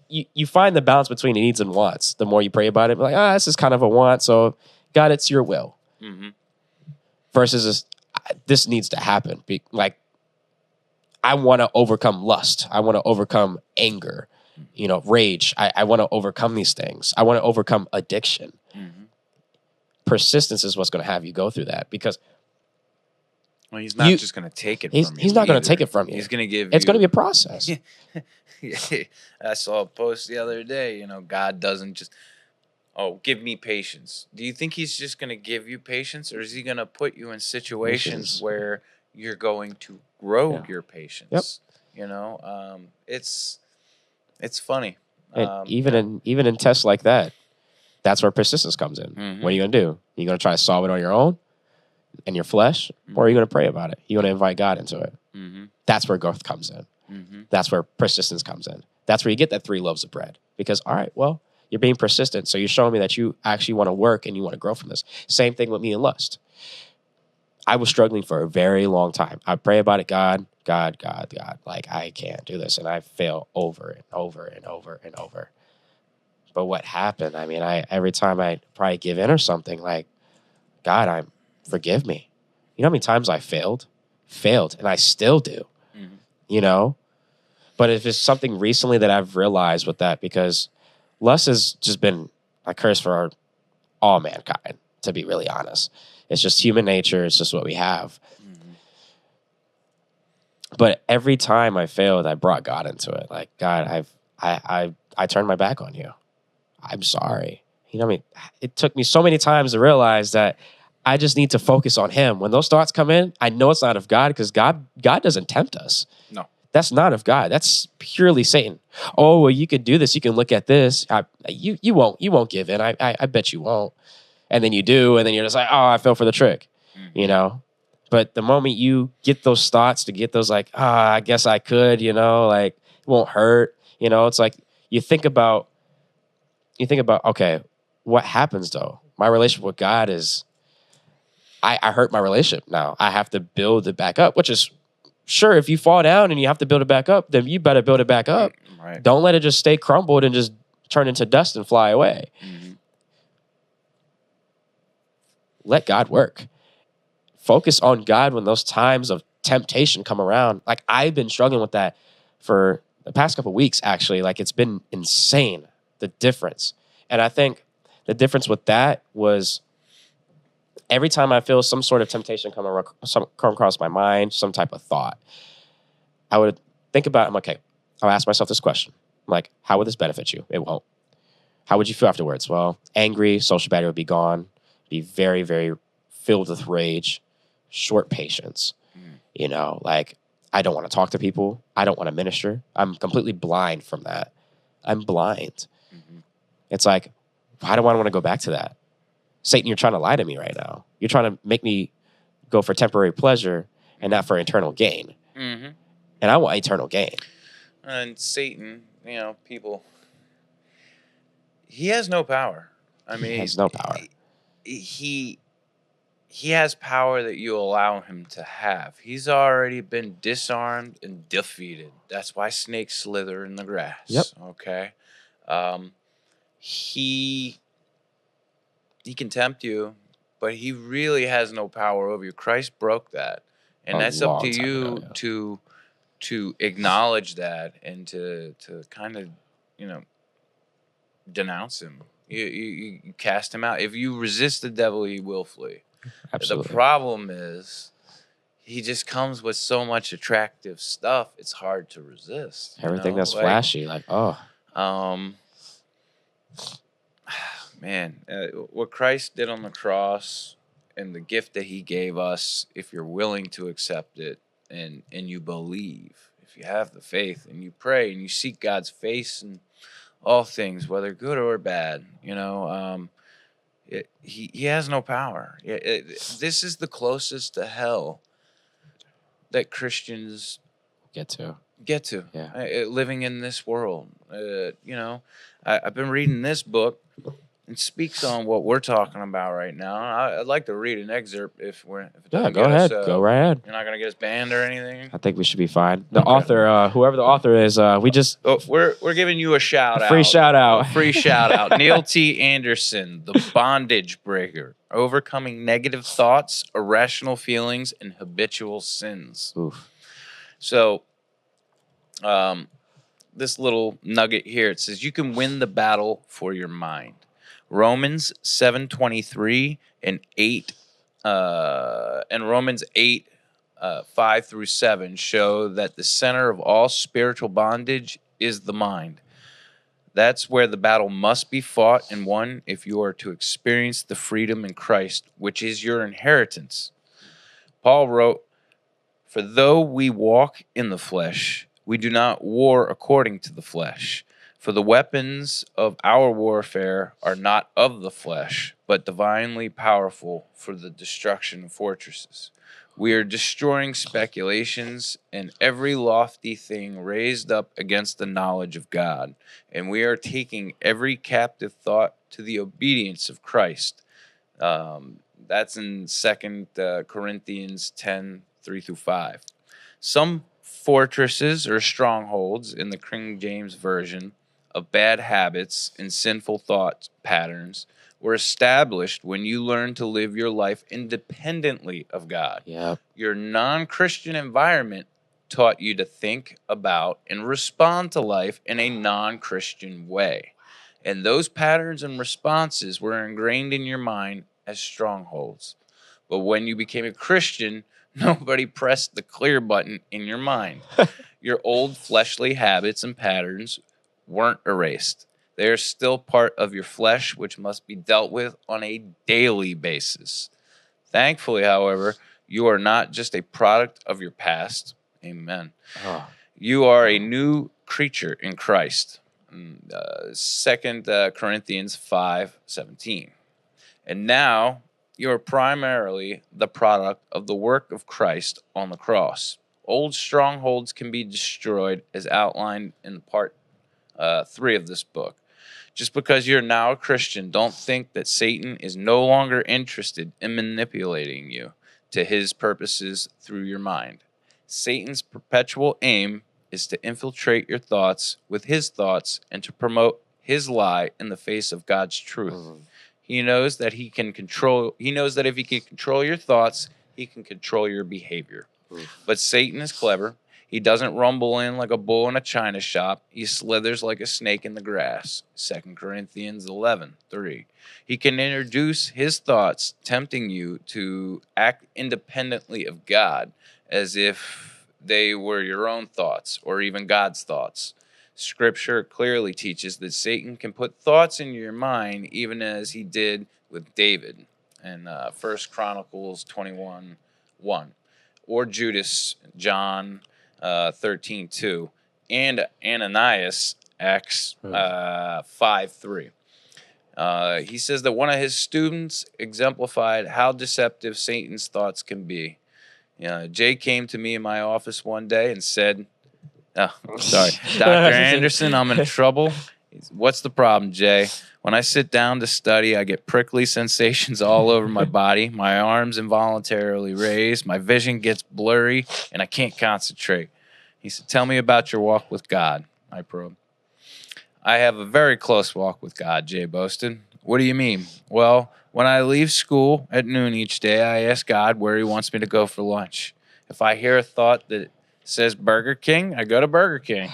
Speaker 1: you find the balance between needs and wants. The more you pray about it, like, this is kind of a want, so God, it's your will.
Speaker 2: Mm-hmm.
Speaker 1: Versus this needs to happen. Like, I want to overcome lust. I want to overcome anger, rage. I want to overcome these things. I want to overcome addiction.
Speaker 2: Mm-hmm.
Speaker 1: Persistence is what's going to have you go through that, because
Speaker 2: he's not just going to take it from you.
Speaker 1: He's not going to take it from you.
Speaker 2: He's going to give
Speaker 1: It's going to be a process.
Speaker 2: I saw a post the other day, God doesn't just, give me patience. Do you think he's just going to give you patience, or is he going to put you in situations where you're going to grow your patience? Yep. It's funny.
Speaker 1: And even in tests like that, that's where persistence comes in. Mm-hmm. What are you going to do? Are you going to try to solve it on your own in your flesh, or are you going to pray about it? You're going to invite God into it. Mm-hmm. That's where growth comes in. Mm-hmm. That's where persistence comes in. That's where you get that 3 loaves of bread. Because, all right, well, you're being persistent, so you're showing me that you actually want to work and you want to grow from this. Same thing with me and lust. I was struggling for a very long time. I pray about it, God. Like, I can't do this. And I fail over and over and over and over. But what happened? I mean, every time I probably give in or something, like, God, forgive me. You know how many times I failed, and I still do. Mm-hmm. But if it's something recently that I've realized with that, because lust has just been a curse for all mankind, to be really honest. It's just human nature. It's just what we have. Mm-hmm. But every time I failed, I brought God into it. Like, God, I turned my back on you. I'm sorry. You know what I mean? It took me so many times to realize that I just need to focus on him. When those thoughts come in, I know it's not of God, because God doesn't tempt us.
Speaker 2: No.
Speaker 1: That's not of God. That's purely Satan. Oh, well, you could do this. You can look at this. You won't give in. I bet you won't. And then you do, and then you're just like, oh, I fell for the trick. Mm-hmm. But the moment you get those thoughts, to get those like, I guess I could, like, it won't hurt. It's like you think about, okay, what happens though? My relationship with God is, I hurt my relationship now. I have to build it back up, which is, sure, if you fall down and you have to build it back up, then you better build it back up. Right. Don't let it just stay crumbled and just turn into dust and fly away. Mm-hmm. Let God work. Focus on God when those times of temptation come around. Like, I've been struggling with that for the past couple of weeks, actually. Like, it's been insane, the difference. And I think the difference with that was, every time I feel some sort of temptation come across my mind, some type of thought, I would think about it. I'm like, okay, I'll ask myself this question. I'm like, how would this benefit you? It won't. How would you feel afterwards? Well, angry, social battery would be gone, be very, very filled with rage, short patience. Like, I don't want to talk to people. I don't want to minister. I'm completely blind from that. I'm blind. Mm-hmm. It's like, why do I want to go back to that? Satan, you're trying to lie to me right now. You're trying to make me go for temporary pleasure and not for eternal gain. Mm-hmm. And I want eternal gain.
Speaker 2: And Satan, people, he has no power. I mean,
Speaker 1: he has no power.
Speaker 2: He has power that you allow him to have. He's already been disarmed and defeated. That's why snakes slither in the grass.
Speaker 1: Yep.
Speaker 2: Okay. He can tempt you, but he really has no power over you. Christ broke that. And that's up to you to acknowledge that and to kind of, denounce him. You cast him out. If you resist the devil, he will flee. Absolutely. The problem is, he just comes with so much attractive stuff. It's hard to resist.
Speaker 1: Everything that's flashy, like, oh.
Speaker 2: Man, what Christ did on the cross and the gift that he gave us, if you're willing to accept it and you believe, if you have the faith and you pray and you seek God's face in all things, whether good or bad, he has no power. This is the closest to hell that Christians
Speaker 1: get to.
Speaker 2: Yeah. Living in this world. I've been reading this book. it speaks on what we're talking about right now. I'd like to read an excerpt if it
Speaker 1: Yeah,
Speaker 2: doesn't
Speaker 1: go
Speaker 2: get
Speaker 1: ahead.
Speaker 2: us.
Speaker 1: Go right ahead.
Speaker 2: You're not gonna get us banned or anything.
Speaker 1: I think we should be fine. The author, whoever the author is, we just
Speaker 2: we're giving you a shout out.
Speaker 1: Free shout out.
Speaker 2: A free shout out. Neil T. Anderson, The Bondage Breaker: Overcoming Negative Thoughts, Irrational Feelings, and Habitual Sins.
Speaker 1: Oof.
Speaker 2: So, this little nugget here, it says you can win the battle for your mind. Romans 7:23 and 8, and Romans 8, 5 through 7 show that the center of all spiritual bondage is the mind. That's where the battle must be fought and won if you are to experience the freedom in Christ, which is your inheritance. Paul wrote, "For though we walk in the flesh, we do not war according to the flesh. For the weapons of our warfare are not of the flesh, but divinely powerful for the destruction of fortresses. We are destroying speculations and every lofty thing raised up against the knowledge of God, and we are taking every captive thought to the obedience of Christ." That's in 2 Corinthians 10, 3 through 5. Some fortresses or strongholds in the King James Version of bad habits and sinful thought patterns were established when you learned to live your life independently of God.
Speaker 1: Yep.
Speaker 2: Your non-Christian environment taught you to think about and respond to life in a non-Christian way. And those patterns and responses were ingrained in your mind as strongholds. But when you became a Christian, nobody pressed the clear button in your mind. Your old fleshly habits and patterns weren't erased. They are still part of your flesh, which must be dealt with on a daily basis. Thankfully, however, you are not just a product of your past. Amen.
Speaker 1: Oh.
Speaker 2: You are a new creature in Christ. 2 Corinthians 5:17. And now you are primarily the product of the work of Christ on the cross. Old strongholds can be destroyed as outlined in part 3 of this book. Just because you're now a Christian, don't think that Satan is no longer interested in manipulating you to his purposes through your mind. Satan's perpetual aim is to infiltrate your thoughts with his thoughts and to promote his lie in the face of God's truth. He knows that if he can control your thoughts, he can control your behavior. But Satan is clever. He doesn't rumble in like a bull in a china shop. He slithers like a snake in the grass. 2 Corinthians 11:3. He can introduce his thoughts, tempting you to act independently of God, as if they were your own thoughts or even God's thoughts. Scripture clearly teaches that Satan can put thoughts in your mind, even as he did with David in 1 Chronicles 21:1, or Judas, John 13:2, and Ananias, Acts 5:3. He says that one of his students exemplified how deceptive Satan's thoughts can be. Jay came to me in my office one day and said, Dr. Anderson, I'm in trouble. What's the problem, Jay? When I sit down to study, I get prickly sensations all over my body. My arms involuntarily raise. My vision gets blurry, and I can't concentrate. He said, tell me about your walk with God. I probed. I have a very close walk with God, Jay boasted. What do you mean? Well, when I leave school at noon each day, I ask God where he wants me to go for lunch. If I hear a thought that says Burger King, I go to Burger King.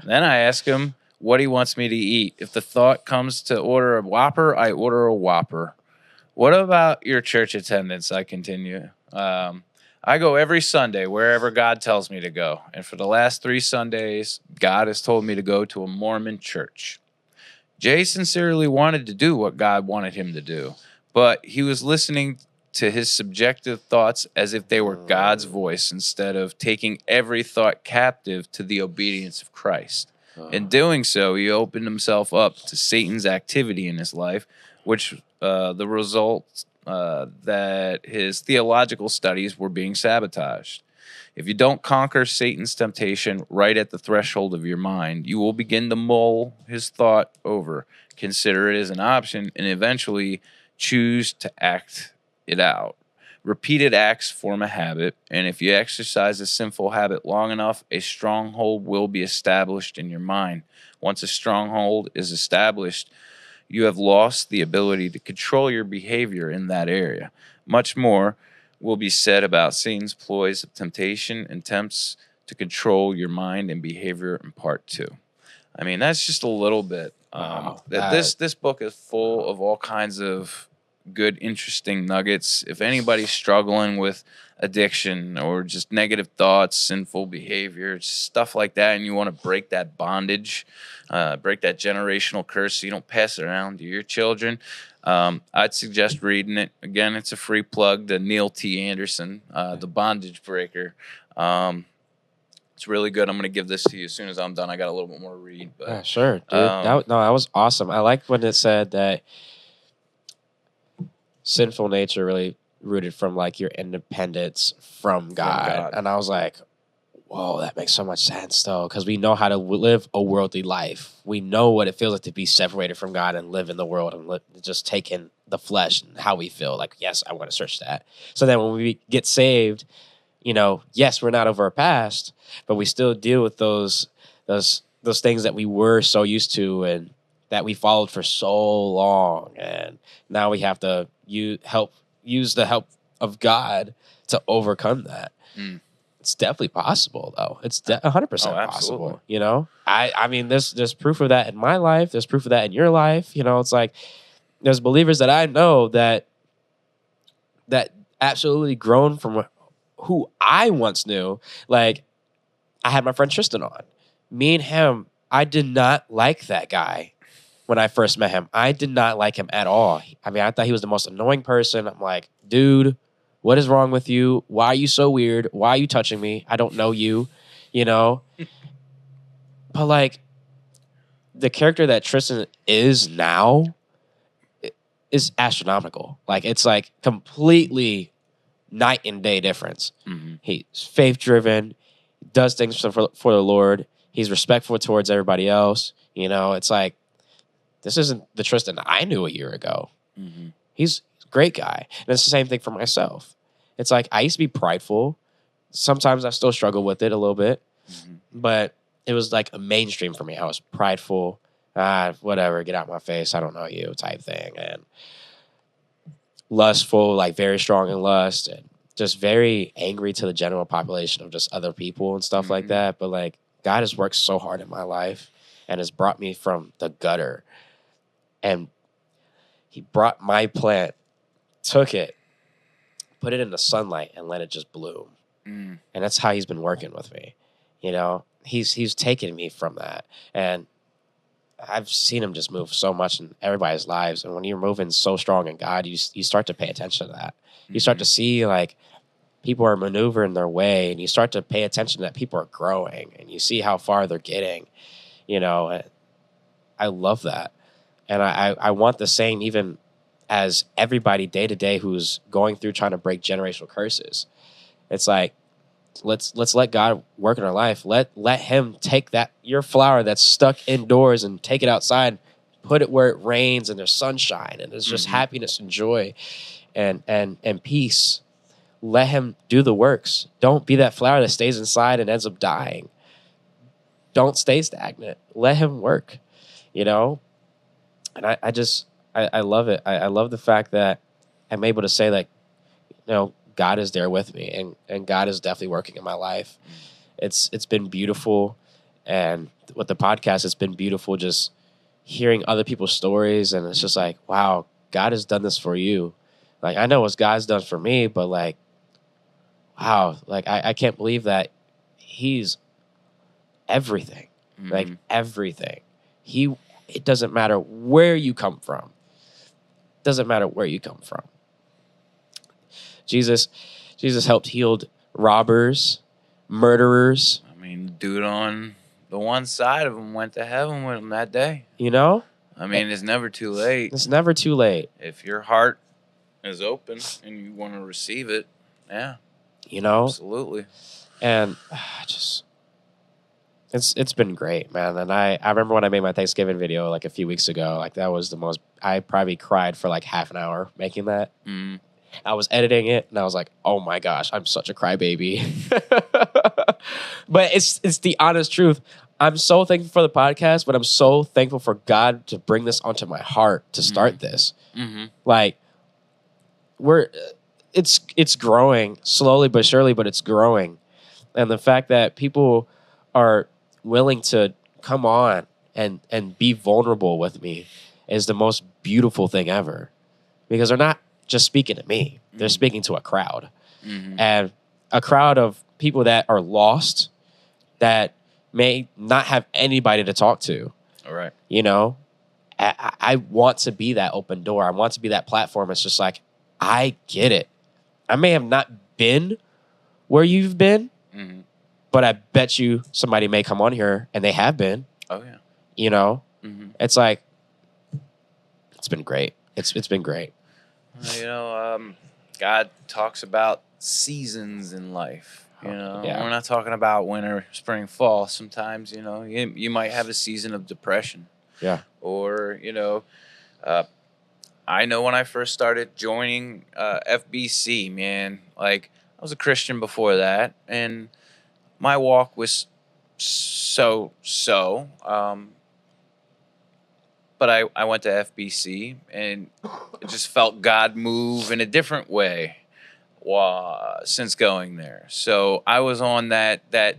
Speaker 2: Then I ask him what he wants me to eat. If the thought comes to order a Whopper, I order a Whopper. What about your church attendance? I continue. I go every Sunday wherever God tells me to go. And for the last 3 Sundays, God has told me to go to a Mormon church. Jay sincerely wanted to do what God wanted him to do, but he was listening to his subjective thoughts as if they were God's voice instead of taking every thought captive to the obedience of Christ. In doing so, he opened himself up to Satan's activity in his life, which the result that his theological studies were being sabotaged. If you don't conquer Satan's temptation right at the threshold of your mind, you will begin to mull his thought over, consider it as an option, and eventually choose to act it out. Repeated acts form a habit, and if you exercise a sinful habit long enough, a stronghold will be established in your mind. Once a stronghold is established, you have lost the ability to control your behavior in that area. Much more will be said about Satan's ploys of temptation and attempts to control your mind and behavior in part 2. I mean, that's just a little bit.
Speaker 1: Wow.
Speaker 2: This book is full of all kinds of good, interesting nuggets. If anybody's struggling with addiction or just negative thoughts, sinful behavior, stuff like that, and you want to break that bondage, break that generational curse so you don't pass it around to your children, I'd suggest reading it. Again, it's a free plug to Neil T. Anderson, The Bondage Breaker. It's really good. I'm going to give this to you as soon as I'm done. I got a little bit more to read. But,
Speaker 1: yeah, sure, dude. That was awesome. I like when it said that sinful nature really rooted from like your independence from God. And I was like, whoa, that makes so much sense though, because we know how to live a worldly life. We know what it feels like to be separated from God and live in the world and just take in the flesh and how we feel. Like, yes, I want to search that. So then when we get saved, yes, we're not over our past, but we still deal with those things that we were so used to and that we followed for so long. And now we have to use the help of God to overcome that. It's definitely possible, though. It's 100% possible. I mean, there's proof of that in my life. There's proof of that in your life. It's like there's believers that I know that absolutely grown from who I once knew. Like, I had my friend Tristan on. Me and him, I did not like that guy when I first met him. I did not like him at all. I mean, I thought he was the most annoying person. I'm like, dude, what is wrong with you? Why are you so weird? Why are you touching me? I don't know you, But like, the character that Tristan is now is astronomical. Like, it's like completely night and day difference. He's faith driven, does things for the Lord. He's respectful towards everybody else. It's like, this isn't the Tristan I knew a year ago. He's a great guy. And it's the same thing for myself. It's like, I used to be prideful. Sometimes I still struggle with it a little bit. But it was like a mainstream for me. I was prideful. Whatever, get out my face. I don't know you type thing. And lustful, like very strong in lust. And just very angry to the general population of just other people and stuff like that. But like, God has worked so hard in my life and has brought me from the gutter. And he brought my plant, took it, put it in the sunlight, and let it just bloom. And that's how he's been working with me. He's taken me from that. And I've seen him just move so much in everybody's lives. And when you're moving so strong in God, you start to pay attention to that. You start to see like people are maneuvering their way, and you start to pay attention that people are growing, and you see how far they're getting. I love that. And I want the same even as everybody day to day who's going through trying to break generational curses. It's like, let's let God work in our life. Let him take your flower that's stuck indoors and take it outside, put it where it rains and there's sunshine and there's just happiness and joy and peace. Let him do the works. Don't be that flower that stays inside and ends up dying. Don't stay stagnant. Let him work, And I love it. I love the fact that I'm able to say that, God is there with me, and God is definitely working in my life. It's been beautiful, and with the podcast, it's been beautiful just hearing other people's stories, and it's just like, wow, God has done this for you. Like, I know what God's done for me, but like, wow, like I can't believe that he's everything, like everything. It doesn't matter where you come from. Doesn't matter where you come from. Jesus helped heal robbers, murderers.
Speaker 2: I mean, the dude on the one side of him went to heaven with him that day.
Speaker 1: I
Speaker 2: mean, it's never too late.
Speaker 1: It's never too late.
Speaker 2: If your heart is open and you want to receive it, yeah.
Speaker 1: you know?
Speaker 2: Absolutely.
Speaker 1: And just it's been great, man. And I remember when I made my Thanksgiving video like a few weeks ago, like that was the most, I probably cried for like half an hour making that.
Speaker 2: Mm.
Speaker 1: I was editing it and I was like, oh my gosh, I'm such a crybaby. But it's the honest truth. I'm so thankful for the podcast, but I'm so thankful for God to bring this onto my heart to start this.
Speaker 2: Mm-hmm.
Speaker 1: Like it's growing slowly but surely, but it's growing. And the fact that people are willing to come on and be vulnerable with me is the most beautiful thing ever. Because they're not just speaking to me. They're speaking to a crowd.
Speaker 2: Mm-hmm.
Speaker 1: And a crowd of people that are lost, that may not have anybody to talk to.
Speaker 2: All right.
Speaker 1: You know, I want to be that open door. I want to be that platform. It's just like, I get it. I may have not been where you've been,
Speaker 2: Mm-hmm.
Speaker 1: but I bet you somebody may come on here and they have been.
Speaker 2: Oh yeah.
Speaker 1: You know,
Speaker 2: Mm-hmm.
Speaker 1: it's like, it's been great. It's been great.
Speaker 2: You know, God talks about seasons in life. You know,
Speaker 1: Yeah.
Speaker 2: we're not talking about winter, spring, fall. Sometimes, you know, you might have a season of depression.
Speaker 1: Yeah.
Speaker 2: Or, you know, I know when I first started joining FBC, man, like I was a Christian before that, and my walk was so. But I went to FBC and it just felt God move in a different way since going there. So I was on that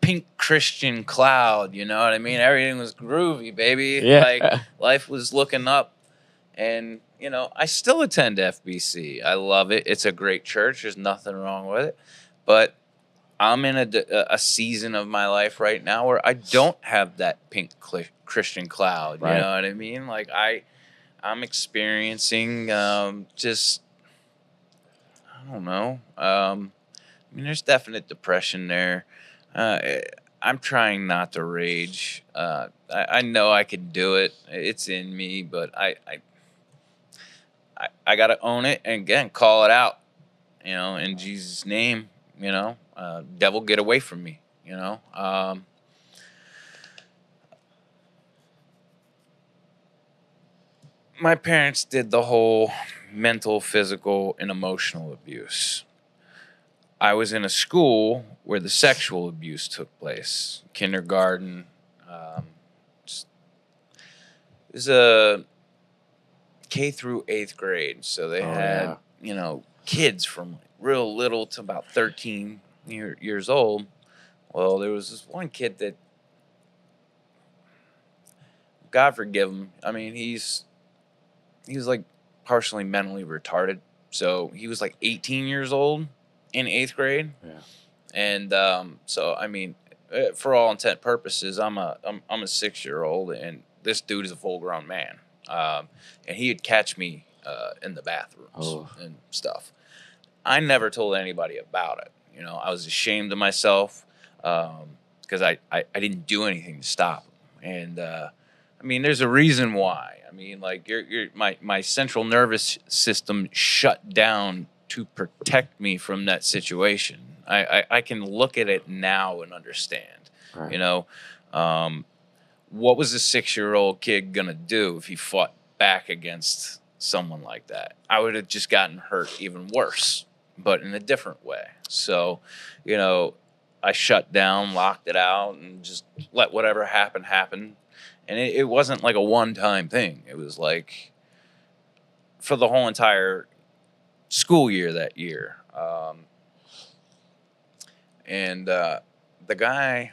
Speaker 2: pink Christian cloud, you know what I mean? Everything was groovy, baby.
Speaker 1: Yeah.
Speaker 2: Like life was looking up. And, you know, I still attend FBC. I love it. It's a great church. There's nothing wrong with it. But I'm in a season of my life right now where I don't have that pink Christian cloud.
Speaker 1: Right.
Speaker 2: You know what I mean? Like I'm experiencing just, I don't know. I mean, there's definite depression there. I'm trying not to rage. I know I can do it. It's in me, but I got to own it and again call it out. You know, in Jesus' name. You know, devil, get away from me. You know, my parents did the whole mental, physical, and emotional abuse. I was in a school where the sexual abuse took place, kindergarten. It was a K through 8th grade, so they had you know kids from like real little to about 13 years old. Well, there was this one kid that, God forgive him. I mean, he was like partially mentally retarded, so he was like 18 years old in 8th grade.
Speaker 1: Yeah.
Speaker 2: And so I mean, for all intent purposes, I'm a 6-year-old, and this dude is a full grown man. And he'd catch me in the bathrooms and stuff. I never told anybody about it. You know, I was ashamed of myself because I didn't do anything to stop him. And I mean, there's a reason why. I mean, like my central nervous system shut down to protect me from that situation. I can look at it now and understand. Right. You know, what was a 6-year-old kid gonna do if he fought back against someone like that? I would have just gotten hurt even worse, but in a different way. So, you know, I shut down, locked it out, and just let whatever happen happen. And it wasn't like a one-time thing. It was like for the whole entire school year that year. And the guy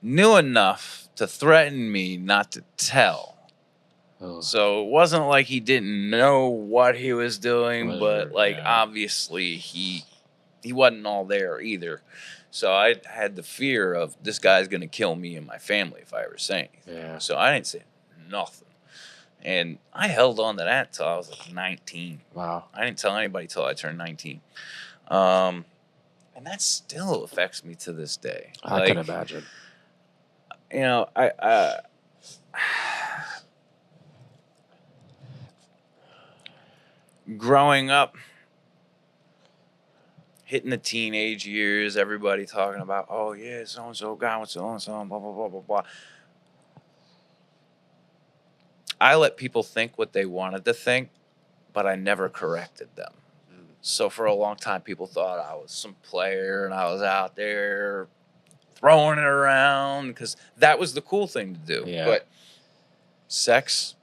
Speaker 2: knew enough to threaten me not to tell. Oh. So it wasn't like he didn't know what he was doing, but like obviously he wasn't all there either. So I had the fear of this guy's going to kill me and my family if I ever say anything. Yeah. So I didn't say nothing. And I held on to that until I was like 19. Wow. I didn't tell anybody till I turned 19. And that still affects me to this day.
Speaker 1: I can imagine.
Speaker 2: You know, I growing up, hitting the teenage years, everybody talking about, oh yeah, so and so got with so and so, blah blah blah blah blah. I let people think what they wanted to think, but I never corrected them. So for a long time, people thought I was some player and I was out there throwing it around because that was the cool thing to do.
Speaker 1: Yeah.
Speaker 2: But sex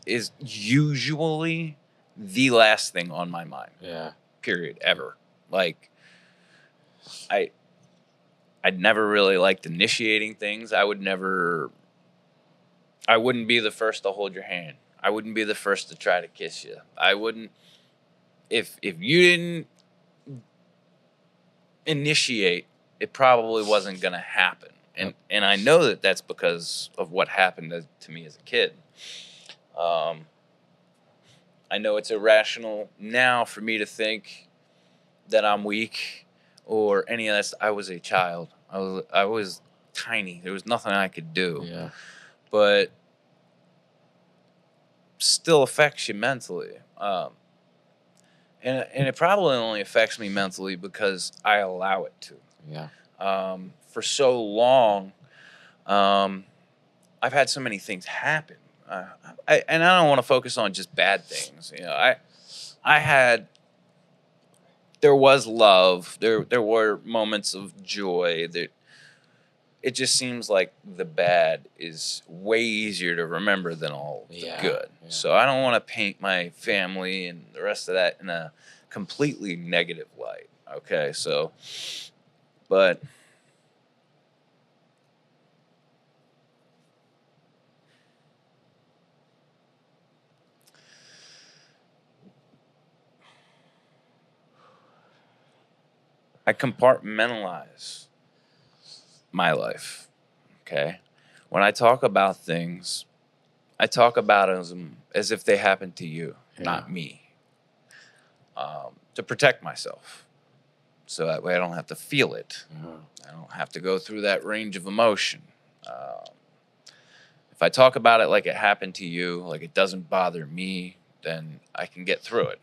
Speaker 2: is usually the last thing on my mind.
Speaker 1: Yeah.
Speaker 2: Period. Ever. Like, I'd never really liked initiating things. I wouldn't be the first to hold your hand. I wouldn't be the first to try to kiss you. I wouldn't. If you didn't initiate, it probably wasn't going to happen. And I know that that's because of what happened to me as a kid. I know it's irrational now for me to think that I'm weak or any of that. I was a child. I was tiny. There was nothing I could do.
Speaker 1: Yeah.
Speaker 2: But still affects you mentally. And it probably only affects me mentally because I allow it to.
Speaker 1: Yeah.
Speaker 2: For so long, I've had so many things happen. And I don't want to focus on just bad things. You know, there was love. There were moments of joy. It just seems like the bad is way easier to remember than all the good. Yeah. So I don't want to paint my family and the rest of that in a completely negative light. Okay, so, but I compartmentalize my life. Okay. When I talk about things, I talk about them as if they happen to you, not me. To protect myself. So that way I don't have to feel it. I don't have to go through that range of emotion. If I talk about it like it happened to you, like it doesn't bother me, then I can get through it.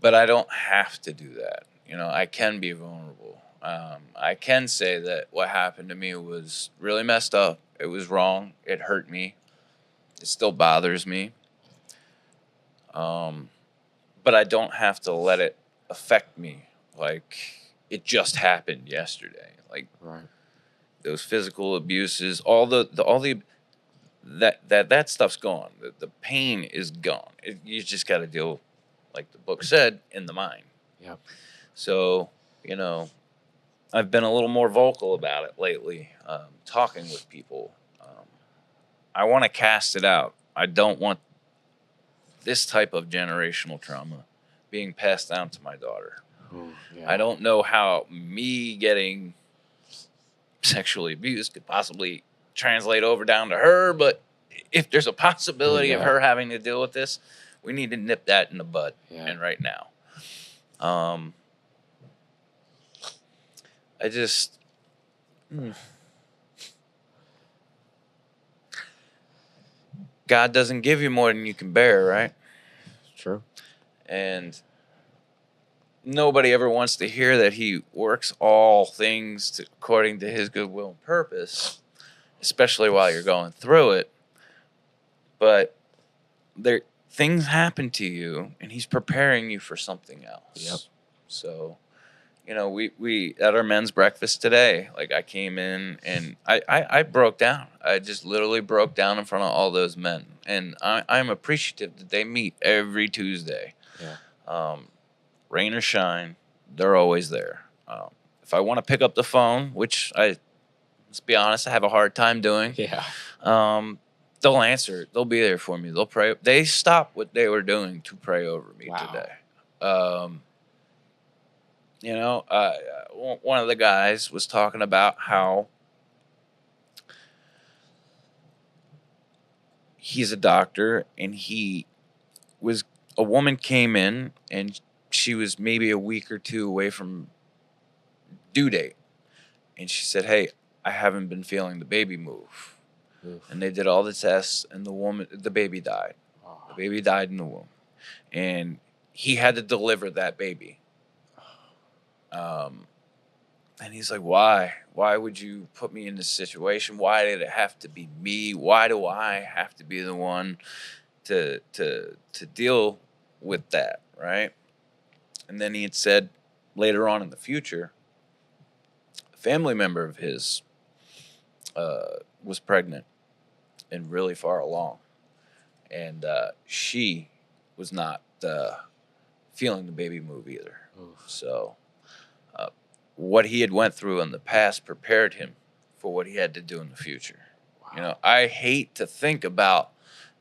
Speaker 2: But I don't have to do that. You know, I can be vulnerable. I can say that what happened to me was really messed up. It was wrong. It hurt me. It still bothers me. But I don't have to let it affect me like it just happened yesterday. Like those physical abuses, that stuff's gone. The pain is gone. You just got to deal, like the book said, in the mind.
Speaker 1: Yep.
Speaker 2: So, you know, I've been a little more vocal about it lately, talking with people. I want to cast it out. I don't want this type of generational trauma being passed down to my daughter. I don't know how me getting sexually abused could possibly translate over down to her, but if there's a possibility of her having to deal with this, we need to nip that in the bud, and right now. I just... God doesn't give you more than you can bear, right?
Speaker 1: True.
Speaker 2: And nobody ever wants to hear that he works all things according to his good will and purpose, especially while you're going through it. But things happen to you, and he's preparing you for something else.
Speaker 1: Yep.
Speaker 2: So, you know, we at our men's breakfast today, like I came in and I broke down. I just literally broke down in front of all those men. And I'm appreciative that they meet every Tuesday.
Speaker 1: Yeah.
Speaker 2: Rain or shine, they're always there. If I want to pick up the phone, which let's be honest, I have a hard time doing.
Speaker 1: Yeah.
Speaker 2: They'll answer it. They'll be there for me. They'll pray. They stopped what they were doing to pray over me today. You know, one of the guys was talking about how he's a doctor, and a woman came in, and she was maybe a week or two away from due date. And she said, hey, I haven't been feeling the baby move. Oof. And they did all the tests, and the baby died. The baby died in the womb. And he had to deliver that baby. And he's like, why? Why would you put me in this situation? Why did it have to be me? Why do I have to be the one to deal with that, right? And then he had said later on in the future, a family member of his was pregnant and really far along. And she was not feeling the baby move either. Oof. So what he had went through in the past prepared him for what he had to do in the future. Wow. You know, I hate to think about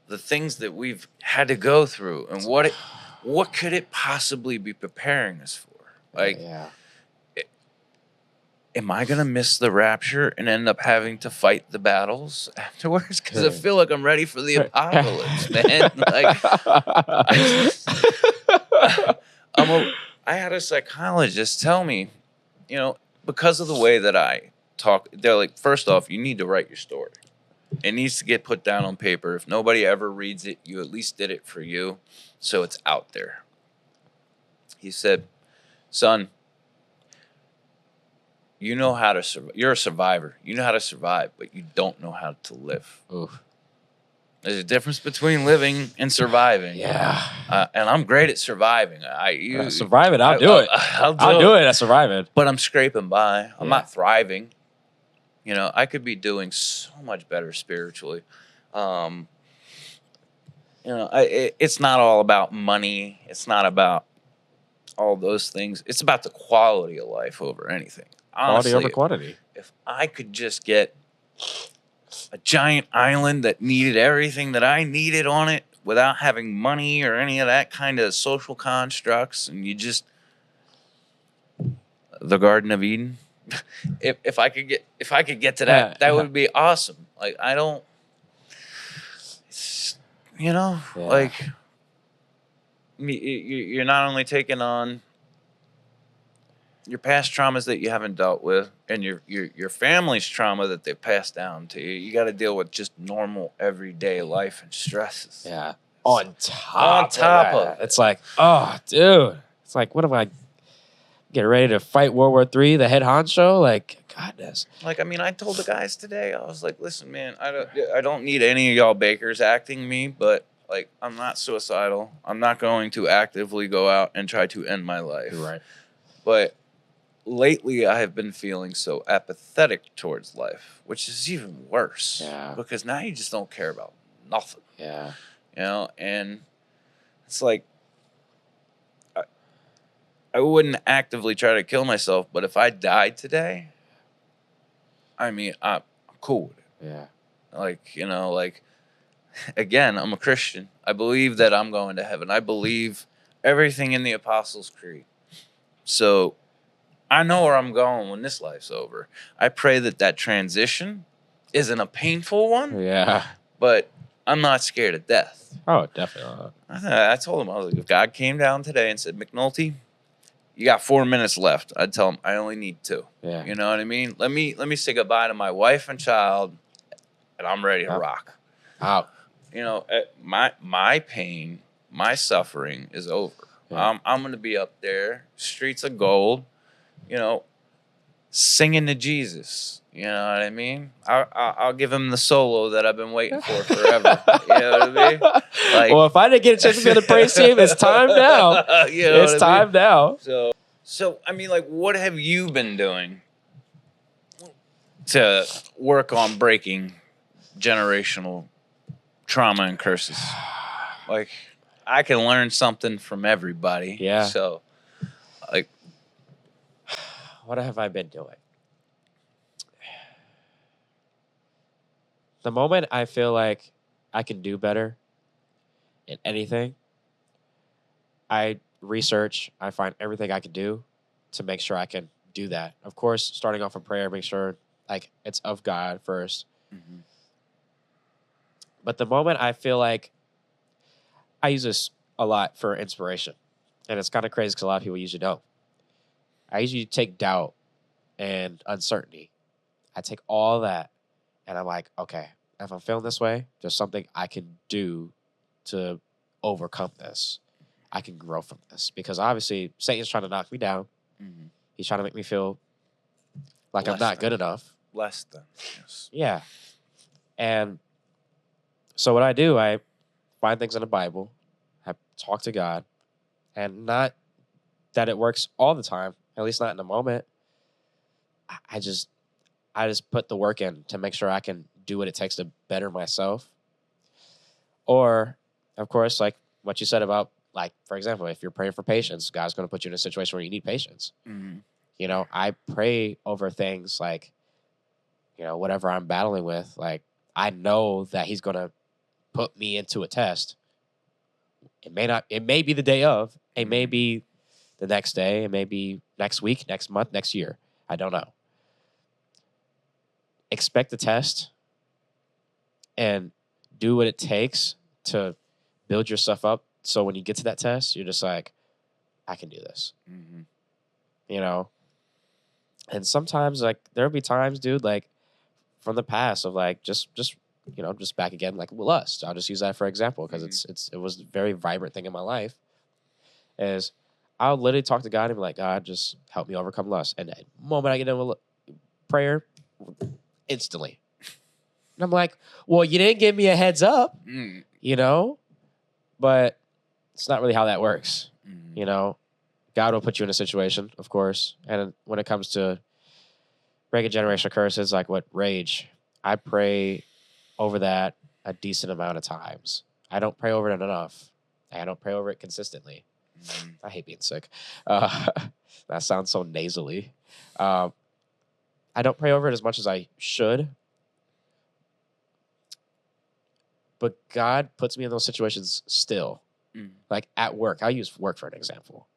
Speaker 2: the things that we've had to go through and what could it possibly be preparing us for? Like, am I going to miss the rapture and end up having to fight the battles afterwards? Because I feel like I'm ready for the apocalypse, man. Like, I had a psychologist tell me, you know, because of the way that I talk, they're like, first off, you need to write your story. It needs to get put down on paper. If nobody ever reads it, you at least did it for you, so it's out there. He said, son, you know how to survive. You're a survivor. You know how to survive, but you don't know how to live. Oof. There's a difference between living and surviving. Yeah. And I'm great at surviving.
Speaker 1: Surviving, I'll do it. I'll do it at surviving.
Speaker 2: But I'm scraping by. I'm not thriving. You know, I could be doing so much better spiritually. You know, it's not all about money. It's not about all those things. It's about the quality of life over anything. Honestly,
Speaker 1: quality over quantity.
Speaker 2: If I could just get a giant island that needed everything that I needed on it without having money or any of that kind of social constructs, and you just the Garden of Eden. If I could get to that, that would be awesome. Like I don't, you know, like you're not only taking on your past traumas that you haven't dealt with, and your family's trauma that they passed down to you. You got to deal with just normal everyday life and stresses.
Speaker 1: Yeah. On top of it. It's like, oh, dude. It's like, what am I getting ready to fight World War III, the head honcho? Like, goodness.
Speaker 2: Like, I mean, I told the guys today, I was like, listen, man, I don't need any of y'all bakers acting me, but like, I'm not suicidal. I'm not going to actively go out and try to end my life.
Speaker 1: Right.
Speaker 2: But lately, I have been feeling so apathetic towards life, which is even worse.
Speaker 1: Yeah.
Speaker 2: Because now you just don't care about nothing.
Speaker 1: Yeah.
Speaker 2: You know, and it's like, I wouldn't actively try to kill myself, but if I died today, I mean, I'm cool with it.
Speaker 1: Yeah.
Speaker 2: Like, you know, like, again, I'm a Christian. I believe that I'm going to heaven. I believe everything in the Apostles' Creed. So I know where I'm going when this life's over. I pray that transition isn't a painful one.
Speaker 1: Yeah.
Speaker 2: But I'm not scared of death.
Speaker 1: Oh, definitely not.
Speaker 2: I told him, I was like, if God came down today and said, McNulty, you got 4 minutes left, I'd tell him I only need 2.
Speaker 1: Yeah.
Speaker 2: You know what I mean? Let me say goodbye to my wife and child, and I'm ready to rock.
Speaker 1: Wow.
Speaker 2: You know, my pain, my suffering is over. Yeah. I'm going to be up there, streets of gold, you know, singing to Jesus. You know what I mean? I'll give him the solo that I've been waiting for forever. You know what I mean? Like,
Speaker 1: well, if I didn't get a chance to be on the praise team, it's time now.
Speaker 2: You know
Speaker 1: it's time now.
Speaker 2: So I mean, like, what have you been doing to work on breaking generational trauma and curses? Like, I can learn something from everybody.
Speaker 1: Yeah.
Speaker 2: So, like,
Speaker 1: what have I been doing? The moment I feel like I can do better in anything, I research, I find everything I can do to make sure I can do that. Of course, starting off in prayer, make sure like it's of God first. Mm-hmm. But the moment I feel like I use this a lot for inspiration, and it's kind of crazy because a lot of people usually don't. I usually take doubt and uncertainty. I take all that, and I'm like, okay, if I'm feeling this way, there's something I can do to overcome this. I can grow from this. Because obviously, Satan's trying to knock me down.
Speaker 2: Mm-hmm.
Speaker 1: He's trying to make me feel like I'm not good enough.
Speaker 2: Less than, yes.
Speaker 1: Yeah. And so what I do, I find things in the Bible, I talk to God, and not that it works all the time, at least not in the moment. I just put the work in to make sure I can do what it takes to better myself. Or, of course, like what you said about, like, for example, if you're praying for patience, God's going to put you in a situation where you need patience.
Speaker 2: Mm-hmm.
Speaker 1: You know, I pray over things like, you know, whatever I'm battling with. Like, I know that he's going to put me into a test. It may be the day of, it may be the next day, it may be next week, next month, next year. I don't know. Expect the test and do what it takes to build yourself up. So when you get to that test, you're just like, I can do this.
Speaker 2: Mm-hmm.
Speaker 1: You know? And sometimes, like, there'll be times, dude, like, from the past of, like, just you know, just back again, like, lust. I'll just use that for example because it was a very vibrant thing in my life. Is I'll literally talk to God and be like, God, just help me overcome lust. And the moment I get into prayer, instantly. And I'm like, well, you didn't give me a heads up, you know? But it's not really how that works.
Speaker 2: Mm-hmm.
Speaker 1: You know? God will put you in a situation, of course. And when it comes to breaking generational curses, like what rage, I pray over that a decent amount of times. I don't pray over it enough. I don't pray over it consistently.
Speaker 2: Mm-hmm.
Speaker 1: I hate being sick. That sounds so nasally. I don't pray over it as much as I should. But God puts me in those situations still. Like at work. I'll use work for an example.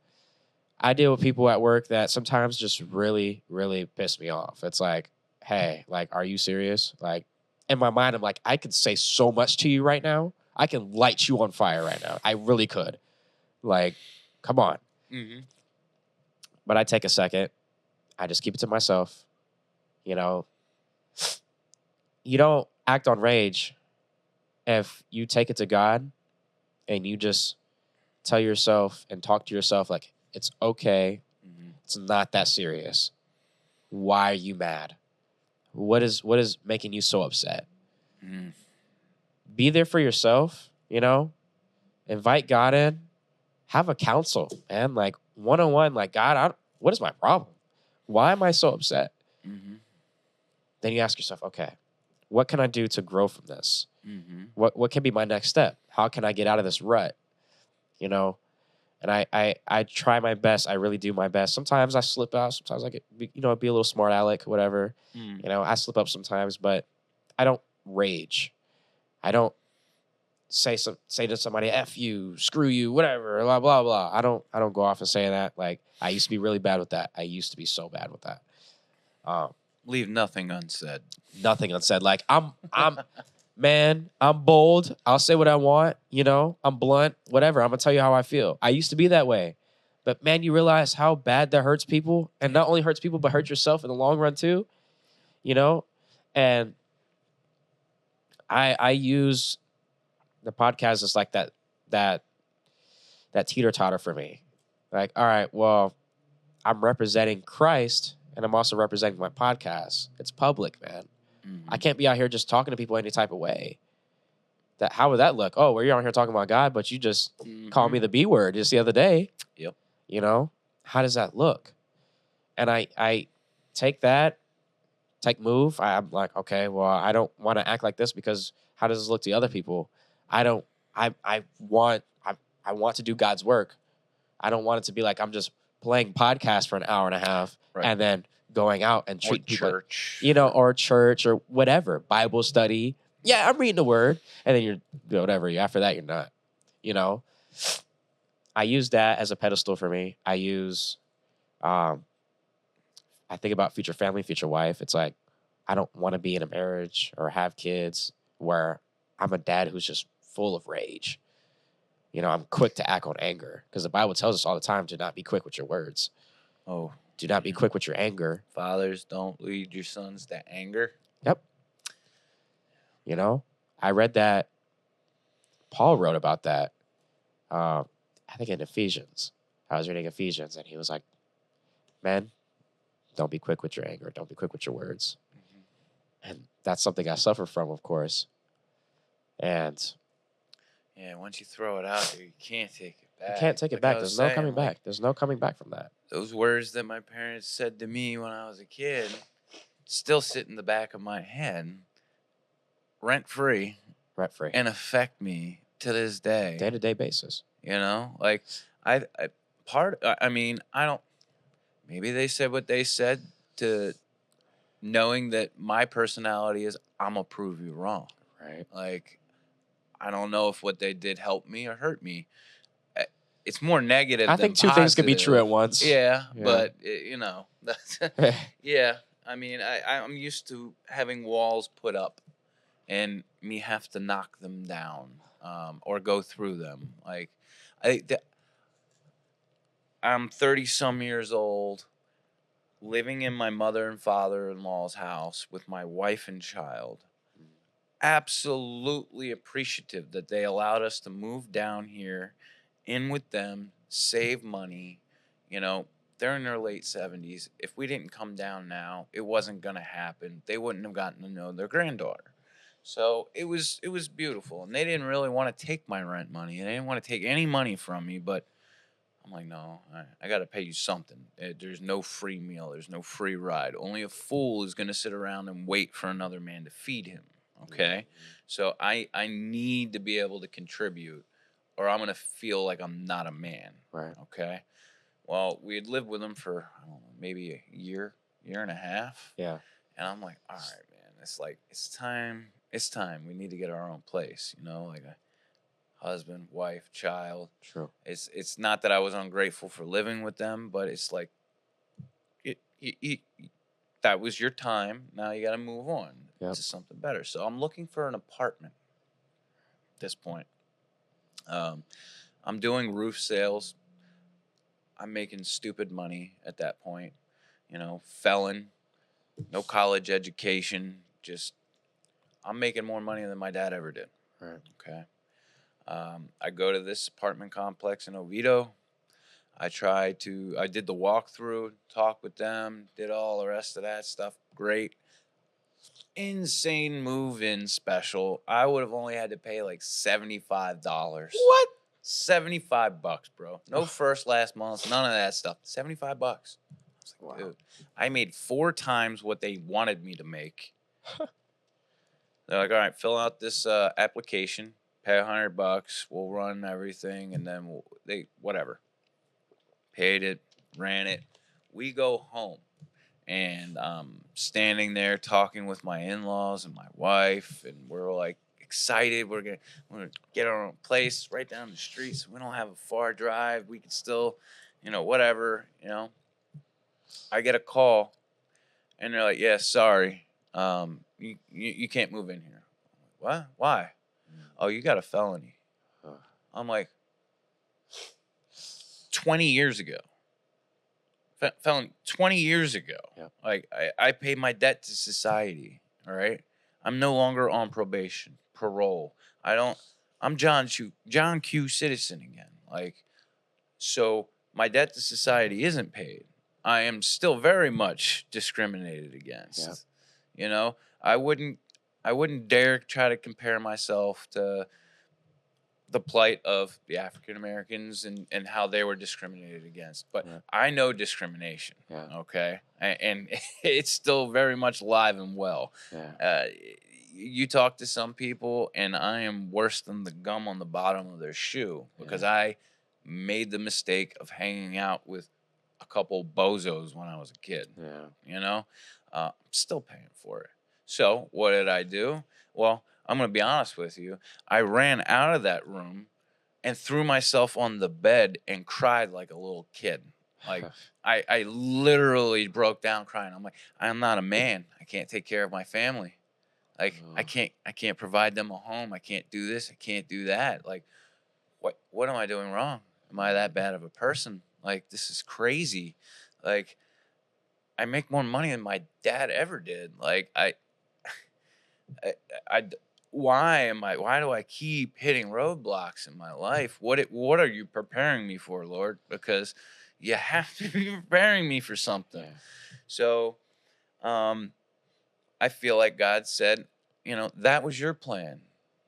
Speaker 1: I deal with people at work that sometimes just really, really piss me off. It's like, hey, like, are you serious? Like, in my mind, I'm like, I could say so much to you right now. I can light you on fire right now. I really could. Like, come on.
Speaker 2: Mm-hmm.
Speaker 1: But I take a second. I just keep it to myself. You know, you don't act on rage if you take it to God and you just tell yourself and talk to yourself like, it's okay.
Speaker 2: Mm-hmm.
Speaker 1: It's not that serious. Why are you mad? What is making you so upset?
Speaker 2: Mm-hmm.
Speaker 1: Be there for yourself, you know? Invite God in. Have a counsel, man. Like, one-on-one, like, God, what is my problem? Why am I so upset?
Speaker 2: Mm-hmm.
Speaker 1: Then you ask yourself, okay, what can I do to grow from this?
Speaker 2: Mm-hmm.
Speaker 1: What can be my next step? How can I get out of this rut? You know? And I try my best. I really do my best. Sometimes I slip out. Sometimes I get, be a little smart aleck, whatever.
Speaker 2: Mm.
Speaker 1: You know, I slip up sometimes, but I don't rage. I don't say to somebody, F you, screw you, whatever, blah, blah, blah. I don't go off and say that. Like, I used to be really bad with that. I used to be so bad with that.
Speaker 2: Leave nothing unsaid.
Speaker 1: Nothing unsaid. Like, I'm man, I'm bold. I'll say what I want, you know? I'm blunt, whatever. I'm going to tell you how I feel. I used to be that way. But, man, you realize how bad that hurts people? And not only hurts people, but hurts yourself in the long run, too. You know? And I use the podcast as like that teeter-totter for me. Like, all right, well, I'm representing Christ, and I'm also representing my podcast. It's public, man.
Speaker 2: Mm-hmm.
Speaker 1: I can't be out here just talking to people any type of way. How would that look? Oh, well, you're out here talking about God, but you just called me the B word just the other day.
Speaker 2: Yep.
Speaker 1: You know? How does that look? And I take move. I'm like, okay, well, I don't want to act like this because how does this look to other people? I want to do God's work. I don't want it to be like I'm just playing podcast for an hour and a half and then going out and treat people,
Speaker 2: church,
Speaker 1: or church or whatever, Bible study. Yeah, I'm reading the word, and then you're whatever. After that, you're not. You know, I use that as a pedestal for me. I use, I think about future family, future wife. It's like I don't want to be in a marriage or have kids where I'm a dad who's just full of rage. You know, I'm quick to act on anger because the Bible tells us all the time to not be quick with your words.
Speaker 2: Oh,
Speaker 1: do not be quick with your anger.
Speaker 2: Fathers, don't lead your sons to anger.
Speaker 1: Yep. You know, I read that Paul wrote about that I think in Ephesians. I was reading Ephesians, and he was like, "Men, don't be quick with your anger. Don't be quick with your words." And that's something I suffer from, of course. And
Speaker 2: yeah, once you throw it out there, you can't take it back.
Speaker 1: you can't take it
Speaker 2: Like
Speaker 1: back.
Speaker 2: I was
Speaker 1: There's no coming
Speaker 2: saying, like
Speaker 1: back. There's no coming back from that.
Speaker 2: those words that my parents said to me when I was a kid still sit in the back of my head, rent free,
Speaker 1: Rent free.
Speaker 2: and affect me to this day.
Speaker 1: Day to day basis.
Speaker 2: You know, like I mean, I don't. Maybe they said what they said to knowing that my personality is I'm gonna prove you wrong.
Speaker 1: Right.
Speaker 2: Like I don't know if what they did helped me or hurt me. It's more negative.
Speaker 1: I
Speaker 2: than
Speaker 1: think two things could be
Speaker 2: positive.
Speaker 1: true at once.
Speaker 2: Yeah,
Speaker 1: Yeah.
Speaker 2: but you know, that's, yeah. I mean, I'm used to having walls put up, and me have to knock them down, or go through them. Like, I'm 30 some years old, living in my mother and father-in-law's house with my wife and child. Absolutely appreciative that they allowed us to move down here in with them, save money. You know, they're in their late 70s. If we didn't come down now, it wasn't going to happen. They wouldn't have gotten to know their granddaughter. So it was beautiful. And they didn't really want to take my rent money. They didn't want to take any money from me, but I'm like, no, I got to pay you something. There's no free meal. There's no free ride. Only a fool is going to sit around and wait for another man to feed him. Okay. So I need to be able to contribute or I'm going to feel like I'm not a man.
Speaker 1: Right.
Speaker 2: Okay. Well, we had lived with him for, I don't know, maybe a year and a half.
Speaker 1: Yeah.
Speaker 2: And I'm like, all right, man, it's time. It's time. We need to get our own place, you know, like a husband, wife, child.
Speaker 1: True.
Speaker 2: It's not that I was ungrateful for living with them, but it's like, that was your time. Now you got to move on to something better. So I'm looking for an apartment at this point. I'm doing roof sales. I'm making stupid money at that point. You know, felon, no college education. Just, I'm making more money than my dad ever did.
Speaker 1: Right.
Speaker 2: Okay. I go to this apartment complex in Oviedo. I did the walkthrough, talk with them, did all the rest of that stuff. Great. Insane move-in special. I would have only had to pay like $75.
Speaker 1: What?
Speaker 2: $75, bro. No first, last month, none of that stuff. $75. I was like, dude, I made 4 times what they wanted me to make. They're like, all right, fill out this application, pay $100. We'll run everything, and then whatever. Paid it, ran it. We go home, and standing there talking with my in-laws and my wife, and we're like excited. We're gonna get our own place right down the street, so we don't have a far drive. We can still, whatever. I get a call, and they're like, "Yeah, sorry, you can't move in here." What? Why? Oh, you got a felony. I'm like, 20 years ago. Felony 20 years ago.
Speaker 1: Yep.
Speaker 2: Like I paid my debt to society. All right. I'm no longer on probation, parole. I'm John Q citizen again. Like, so my debt to society isn't paid. I am still very much discriminated against.
Speaker 1: Yep.
Speaker 2: I wouldn't dare try to compare myself to the plight of the African Americans and how they were discriminated against. But I know discrimination, okay? And it's still very much alive and well.
Speaker 1: Yeah.
Speaker 2: You talk to some people, and I am worse than the gum on the bottom of their shoe because I made the mistake of hanging out with a couple bozos when I was a kid.
Speaker 1: Yeah.
Speaker 2: I'm still paying for it. So what did I do? Well, I'm going to be honest with you. I ran out of that room and threw myself on the bed and cried like a little kid. Like I literally broke down crying. I'm like, I'm not a man. I can't take care of my family. Like I can't provide them a home. I can't do this. I can't do that. Like what am I doing wrong? Am I that bad of a person? Like this is crazy. Like I make more money than my dad ever did. Like I why do I keep hitting roadblocks in my life? What are you preparing me for, Lord? Because you have to be preparing me for something.
Speaker 1: Yeah.
Speaker 2: So I feel like God said, that was your plan,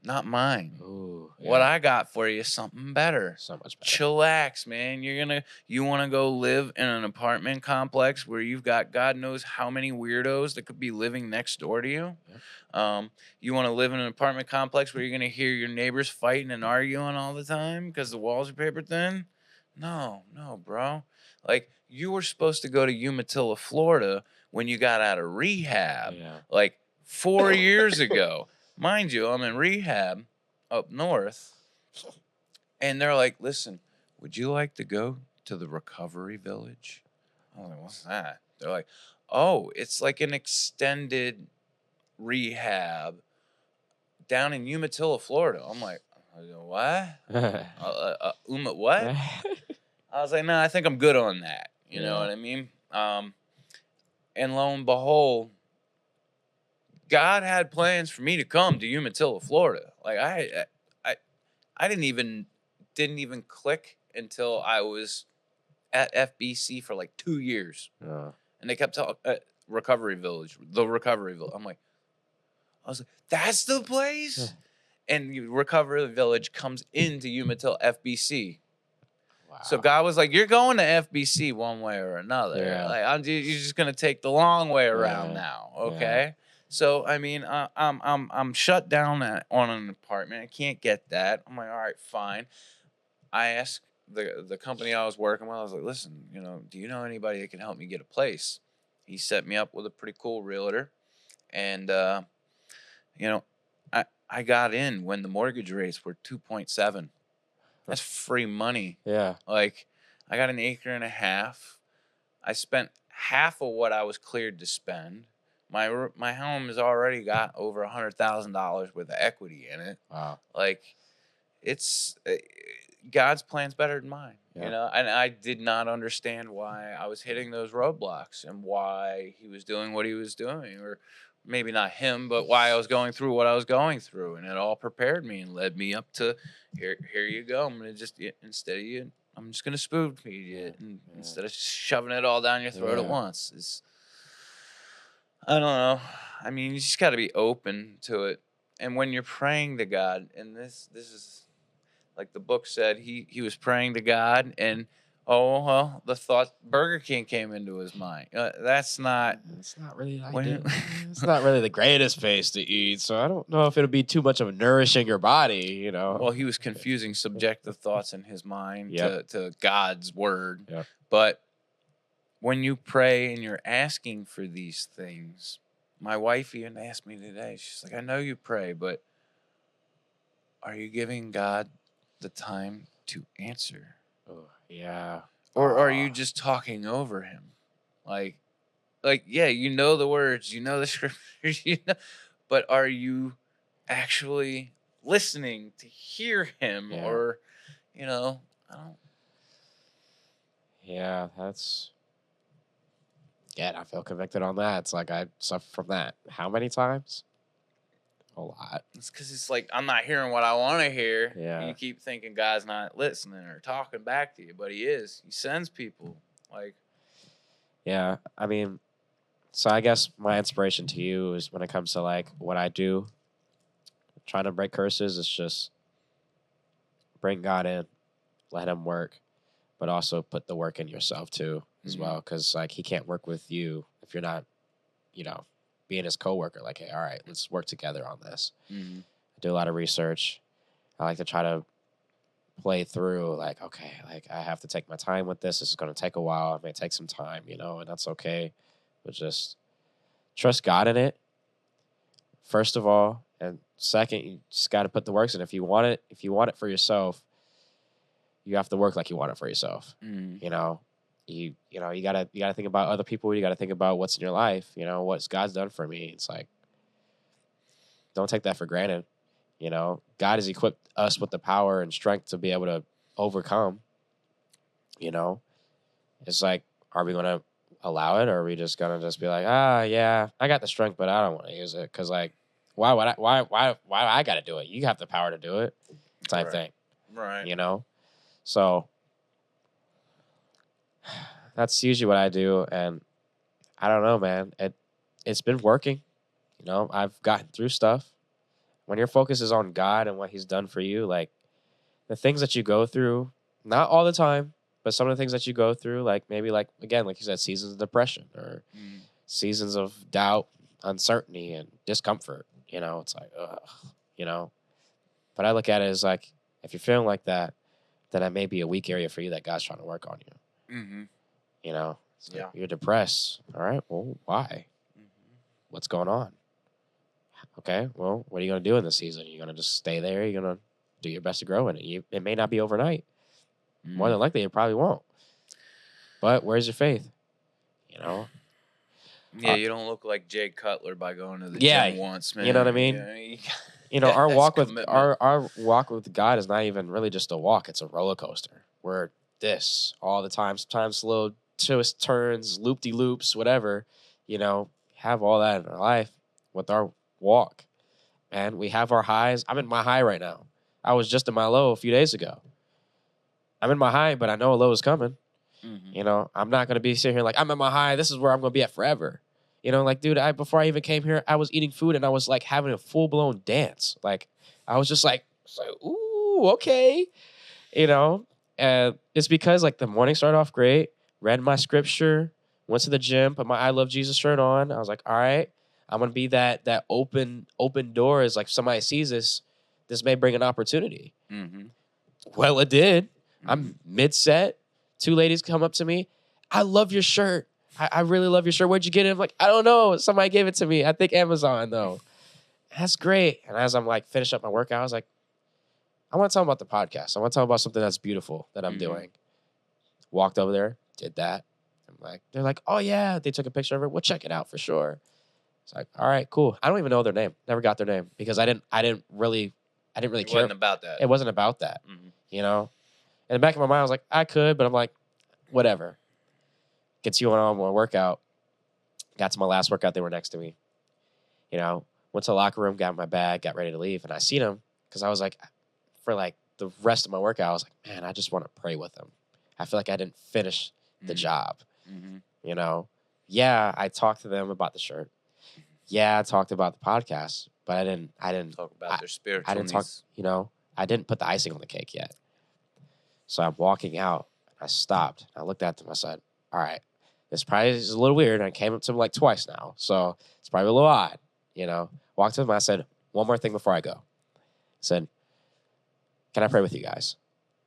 Speaker 2: not mine.
Speaker 1: Ooh,
Speaker 2: What
Speaker 1: yeah.
Speaker 2: I got for you is something better.
Speaker 1: So much better.
Speaker 2: Chillax, man. You want to go live in an apartment complex where you've got God knows how many weirdos that could be living next door to you.
Speaker 1: Yep.
Speaker 2: You want to live in an apartment complex where you're going to hear your neighbors fighting and arguing all the time because the walls are paper thin? No, bro. Like, you were supposed to go to Umatilla, Florida when you got out of rehab,
Speaker 1: Yeah.
Speaker 2: like 4 years ago. Mind you, I'm in rehab up north, and they're like, listen, would you like to go to the recovery village? I'm like, what's that? They're like, oh, it's like an extended rehab down in Umatilla, Florida. I'm like, what? What? I was like, no, I think I'm good on that. You know what I mean? And lo and behold, God had plans for me to come to Umatilla, Florida. Like I didn't even click until I was at FBC for like 2 years, and they kept talking recovery village, the recovery village. I was like, that's the place. And recovery village comes into Umatilla FBC.
Speaker 1: Wow.
Speaker 2: So God was like, you're going to FBC one way or another.
Speaker 1: Yeah.
Speaker 2: Like you're just gonna take the long way around now, okay?
Speaker 1: Yeah.
Speaker 2: So I mean, I'm shut down on an apartment. I can't get that. I'm like, all right, fine. I asked the company I was working with. I was like, listen, do you know anybody that can help me get a place? He set me up with a pretty cool realtor, and I got in when the mortgage rates were 2.7. That's free money.
Speaker 1: Yeah.
Speaker 2: Like, I got an acre and a half. I spent half of what I was cleared to spend. My home has already got over $100,000 worth of equity in it.
Speaker 1: Wow.
Speaker 2: Like, it's God's plan's better than mine.
Speaker 1: Yeah.
Speaker 2: And I did not understand why I was hitting those roadblocks and why he was doing what he was doing, or maybe not him, but why I was going through what I was going through, and it all prepared me and led me up to here you go. I'm gonna just I'm just gonna spoon feed you instead of shoving it all down your throat at once. I don't know. I mean, you just got to be open to it, and when you're praying to God, and this is like the book said, he was praying to God, and oh well, the thought Burger King came into his mind. That's not.
Speaker 1: It's not really ideal. It's not really the greatest face to eat, so I don't know if it'll be too much of nourishing your body.
Speaker 2: Well, he was confusing subjective thoughts in his mind to God's word.
Speaker 1: Yep.
Speaker 2: But when you pray and you're asking for these things, my wife even asked me today. She's like, "I know you pray, but are you giving God the time to answer?"
Speaker 1: Oh, yeah.
Speaker 2: Or are you just talking over him? Like, yeah, you know the words, you know the scriptures, but are you actually listening to hear him?
Speaker 1: Yeah.
Speaker 2: Or, I don't.
Speaker 1: Yeah, that's. Yeah, I feel convicted on that. It's like I suffer from that. How many times? A lot.
Speaker 2: It's because it's like, I'm not hearing what I want to hear.
Speaker 1: Yeah.
Speaker 2: You keep thinking God's not listening or talking back to you, but he is. He sends people. Like,
Speaker 1: yeah, I mean, so I guess my inspiration to you is when it comes to like what I do, trying to break curses, it's just bring God in, let him work, but also put the work in yourself too as well. Because like he can't work with you if you're not, being his coworker. Like, hey, all right, let's work together on this.
Speaker 2: mm-hmm.
Speaker 1: I do a lot of research. I like to try to play through like, okay, like I have to take my time with this. This is going to take a while. It may take some time, and that's okay. But just trust God in it, first of all. And second, you just got to put the works in. If you want it for yourself, you have to work like you want it for yourself.
Speaker 2: Mm-hmm.
Speaker 1: You gotta think about other people. You gotta think about what's in your life. What's God's done for me. It's like, don't take that for granted. God has equipped us with the power and strength to be able to overcome. It's like, are we gonna allow it, or are we just gonna be like, yeah, I got the strength, but I don't want to use it because like, why would why I got to do it? You have the power to do it, type thing.
Speaker 2: Right.
Speaker 1: You know, so that's usually what I do, and I don't know, man. It's been working. You know, I've gotten through stuff. When your focus is on God and what He's done for you, like the things that you go through, not all the time, but some of the things that you go through, like maybe like again, like you said, seasons of depression or seasons of doubt, uncertainty, and discomfort. You know, it's like, ugh, you know. But I look at it as like, if you're feeling like that, then that may be a weak area for you that God's trying to work on you.
Speaker 2: Mm-hmm.
Speaker 1: You know, it's like, you're depressed. All right, well, why? What's going on? Okay, well, what are you going to do in this season? You're going to just stay there? You're going to do your best to grow in it. It may not be overnight. More than likely, it probably won't. But where's your faith? You know?
Speaker 2: Yeah, you don't look like Jay Cutler by going to the gym once, man.
Speaker 1: You know what I mean? You know, our walk with our walk with God is not even really just a walk; it's a roller coaster. We're this all the time. Sometimes little twists, turns, loop de loops, whatever. You know, have all that in our life with our walk, and we have our highs. I'm in my high right now. I was just in my low a few days ago. I'm in my high, but I know a low is coming. Mm-hmm. You know, I'm not gonna be sitting here like I'm at my high. This is where I'm gonna be at forever. You know, like, dude, before I even came here, I was eating food and I was like having a full blown dance. Like, I was just like, ooh, okay. You know, and it's because like the morning started off great. Read my scripture, went to the gym, put my I Love Jesus shirt on. I was like, all right, I'm gonna be that open door. Is like somebody sees this may bring an opportunity. Mm-hmm. Well, it did. Mm-hmm. I'm mid set. 2 ladies come up to me. I love your shirt. I really love your shirt. Where'd you get it? I'm like, I don't know. Somebody gave it to me. I think Amazon, though. That's great. And as I'm like, finish up my workout, I was like, I want to tell them about the podcast. I want to tell them about something that's beautiful that I'm doing. Walked over there, did that. They're like, oh, yeah. They took a picture of it. We'll check it out for sure. It's like, all right, cool. I don't even know their name. Never got their name because I didn't really care. It
Speaker 2: wasn't about that.
Speaker 1: It wasn't about that. Mm-hmm. You know? In the back of my mind, I was like, I could, but I'm like, whatever. Gets you on my workout. Got to my last workout. They were next to me. You know, went to the locker room, got my bag, got ready to leave. And I seen him because I was like, for like the rest of my workout, I was like, man, I just want to pray with him. I feel like I didn't finish the job. Mm-hmm. You know, yeah, I talked to them about the shirt. Yeah, I talked about the podcast, but I didn't
Speaker 2: talk about their spiritual
Speaker 1: I didn't talk, you know, I didn't put the icing on the cake yet. So I'm walking out. I stopped. I looked at them. I said, all right, this probably is a little weird. And I came up to them like twice now. So it's probably a little odd, you know. Walked to them. I said, one more thing before I go. I said, can I pray with you guys?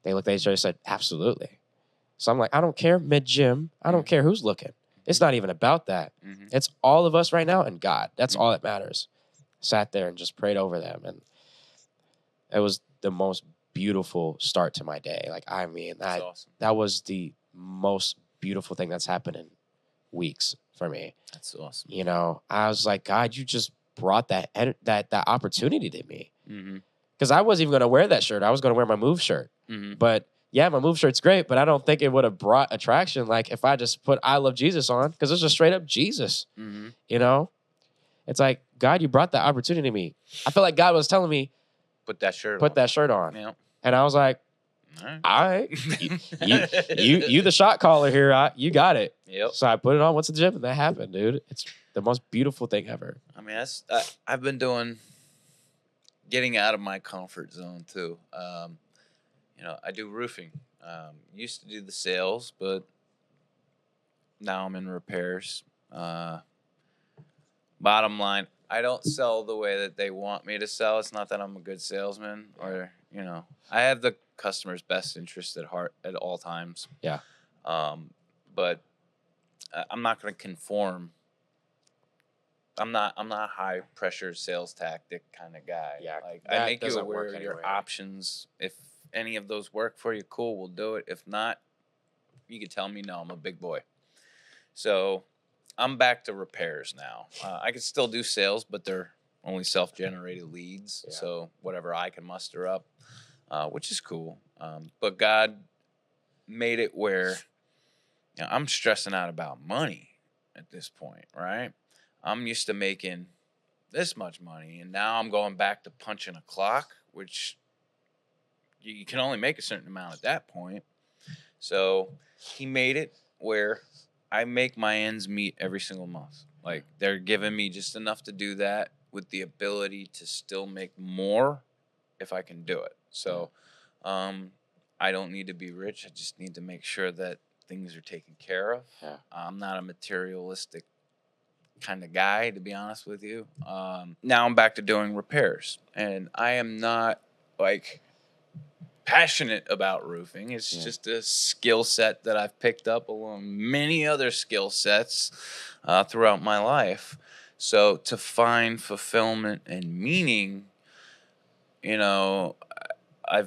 Speaker 1: They looked at each other and said, absolutely. So I'm like, I don't care, mid-gym. I don't care who's looking. It's not even about that. Mm-hmm. It's all of us right now and God. That's all that matters. Sat there and just prayed over them. And it was the most beautiful start to my day. Like, I mean, that was the most beautiful thing that's happened in weeks for me.
Speaker 2: That's awesome.
Speaker 1: You know, I was like, God, you just brought that opportunity to me. Because I wasn't even going to wear that shirt. I was going to wear my Move shirt. Mm-hmm. But yeah, my Move shirt's great, but I don't think it would have brought attraction like if I just put I Love Jesus on, because it's just straight up Jesus. Mm-hmm. You know? It's like, God, you brought that opportunity to me. I feel like God was telling me, put that shirt on. Yep. And I was like, all right. you the shot caller here. You got it. Yep. So I put it on, went to the gym, and that happened, dude. It's the most beautiful thing ever.
Speaker 2: I mean, I've been getting out of my comfort zone too. You know, I do roofing. Used to do the sales, but now I'm in repairs. Bottom line, I don't sell the way that they want me to sell. It's not that I'm a good salesman or, you know, I have the customer's best interest at heart at all times.
Speaker 1: Yeah.
Speaker 2: But I'm not going to conform. I'm not a high pressure sales tactic kind of guy.
Speaker 1: Yeah.
Speaker 2: Like, I make you aware of your options. If any of those work for you, cool, we'll do it. If not, you can tell me no, I'm a big boy. So I'm back to repairs now. I can still do sales, but they're only self-generated leads. Yeah. So whatever I can muster up, which is cool. But God made it where, you know, I'm stressing out about money at this point, right? I'm used to making this much money, and now I'm going back to punching a clock, which you can only make a certain amount at that point. So he made it where I make my ends meet every single month. Like, they're giving me just enough to do that with the ability to still make more if I can do it. So I don't need to be rich. I just need to make sure that things are taken care of.
Speaker 1: Yeah.
Speaker 2: I'm not a materialistic kind of guy, to be honest with you. Now I'm back to doing repairs, and I am not like passionate about roofing. It's just a skill set that I've picked up along many other skill sets throughout my life. So to find fulfillment and meaning, you know, I